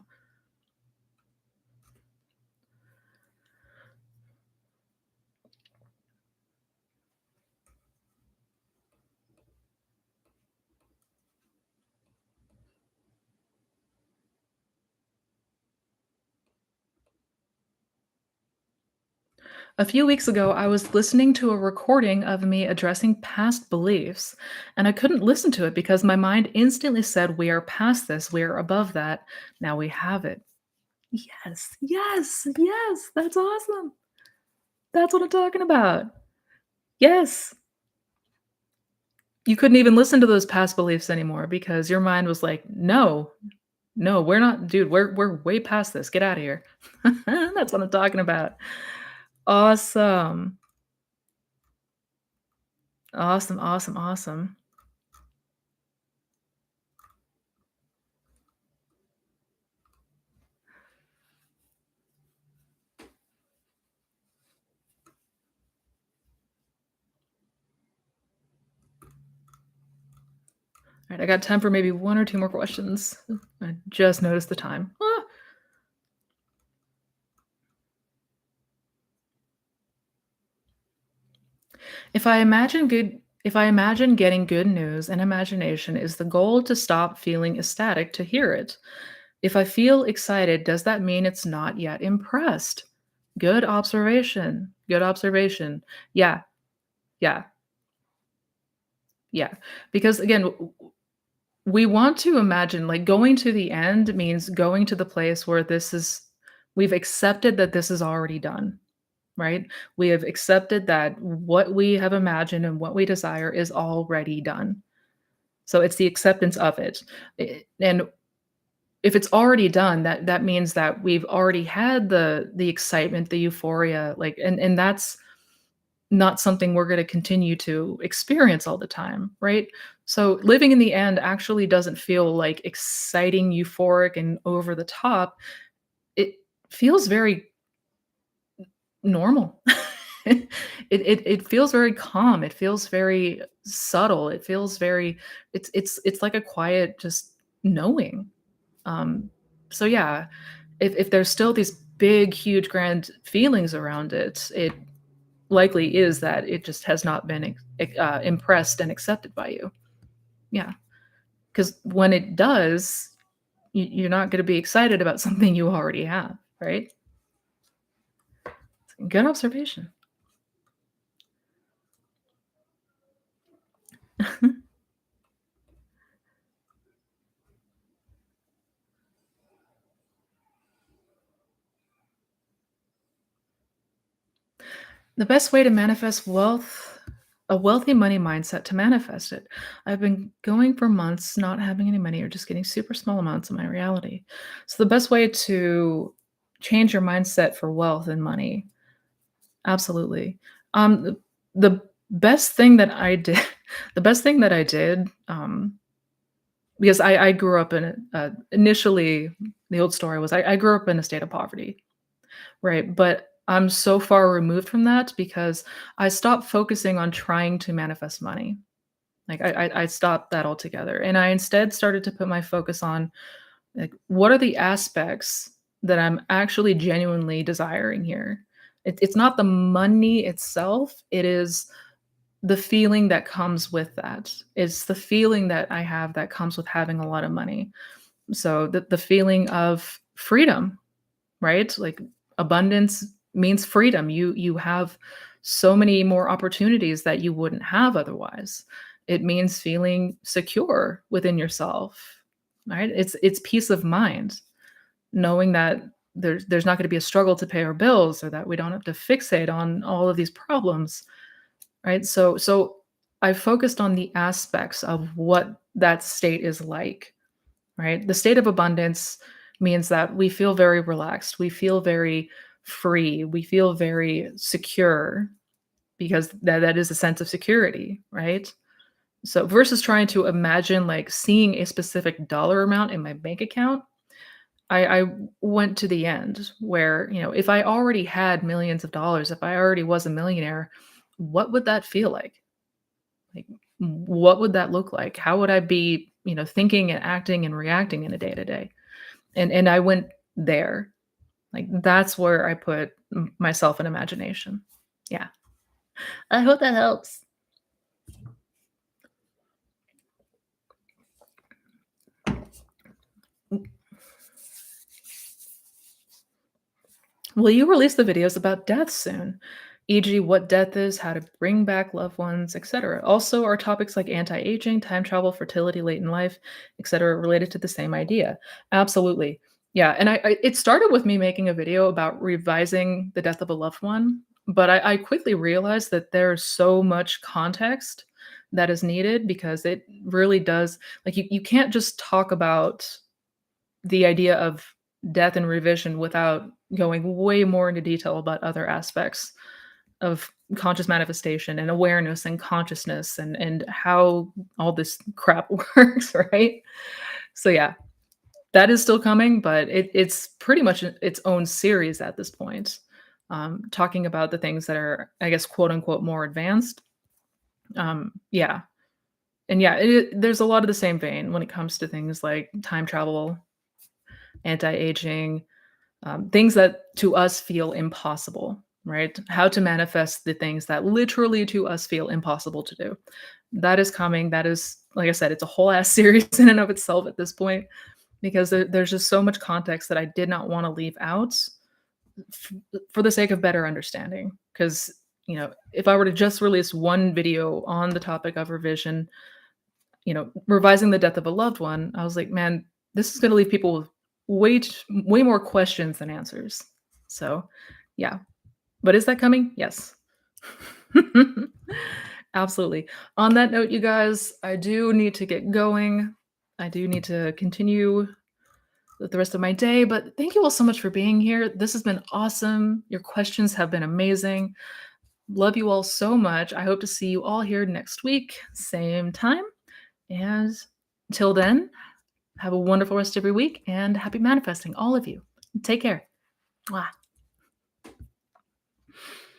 A few weeks ago, I was listening to a recording of me addressing past beliefs, and I couldn't listen to it because my mind instantly said, "We are past this, we are above that, now we have it." Yes, yes, yes, that's awesome. That's what I'm talking about. Yes. You couldn't even listen to those past beliefs anymore because your mind was like, "No, no, we're not dude, we're way past this, get out of here." That's what I'm talking about. Awesome. Awesome, awesome, awesome. Alright, I got time for maybe 1 or 2 more questions. I just noticed the time. Ah! If I imagine getting good news and imagination is the goal to stop feeling ecstatic to hear it. If I feel excited, does that mean it's not yet impressed? Good observation. Good observation. Yeah, yeah, yeah. Because again, we want to imagine like going to the end means going to the place where we've accepted that this is already done, right? We have accepted that what we have imagined and what we desire is already done. So it's the acceptance of it. And if it's already done, that means that we've already had the excitement, the euphoria, like, and that's not something we're gonna continue to experience all the time, right? So living in the end actually doesn't feel like exciting, euphoric, and over the top. It feels very normal. It feels very calm, it feels very subtle, it feels very it's like a quiet just knowing. Um, so yeah, if there's still these big, huge, grand feelings around it, it likely is that it just has not been impressed and accepted by you. Yeah, because when it does, you're not going to be excited about something you already have, right? Good observation. The best way to manifest wealth, a wealthy money mindset to manifest it. I've been going for months not having any money or just getting super small amounts of my reality. So the best way to change your mindset for wealth and money, absolutely. The best thing that I did, the best thing that I did, because I grew up in initially the old story was I grew up in a state of poverty. Right, but I'm so far removed from that because I stopped focusing on trying to manifest money. Like, I stopped that altogether, and I instead started to put my focus on, like, what are the aspects that I'm actually genuinely desiring here? It's not the money itself, it is the feeling that comes with that. It's the feeling that I have that comes with having a lot of money. So, the feeling of freedom, right? Like abundance means freedom. You have so many more opportunities that you wouldn't have otherwise. It means feeling secure within yourself, right? It's peace of mind, knowing that there's not going to be a struggle to pay our bills or that we don't have to fixate on all of these problems, right? So I focused on the aspects of what that state is like, right? The state of abundance means that we feel very relaxed, we feel very free, we feel very secure because that is a sense of security, right? So versus trying to imagine like seeing a specific dollar amount in my bank account, I went to the end where, if I already had millions of dollars, if I already was a millionaire, what would that feel like? Like, what would that look like? How would I be, thinking and acting and reacting in a day to day? And I went there. Like, that's where I put myself in imagination. Yeah. I hope that helps. Will you release the videos about death soon? E.g., what death is, how to bring back loved ones, etc. Also, are topics like anti-aging, time travel, fertility late in life, etc., related to the same idea? Absolutely. Yeah, and it started with me making a video about revising the death of a loved one, but I quickly realized that there's so much context that is needed because it really does, like, you can't just talk about the idea of death and revision without going way more into detail about other aspects of conscious manifestation and awareness and consciousness and how all this crap works, right? So yeah, that is still coming, but it's pretty much its own series at this point. Talking about the things that are, I guess, quote unquote, more advanced. Yeah, and yeah, there's a lot of the same vein when it comes to things like time travel, anti-aging, things that to us feel impossible, right? How to manifest the things that literally to us feel impossible to do. That is coming. That is, like I said, it's a whole ass series in and of itself at this point because there's just so much context that I did not want to leave out f- for the sake of better understanding. Because, if I were to just release one video on the topic of revision, revising the death of a loved one, I was like, man, this is going to leave people with way more questions than answers. So, yeah. But is that coming? Yes. Absolutely. On that note, you guys, I do need to get going. I do need to continue with the rest of my day, but thank you all so much for being here. This has been awesome. Your questions have been amazing. Love you all so much. I hope to see you all here next week, same time. And until then, have a wonderful rest of your week and happy manifesting, all of you. Take care. Mwah.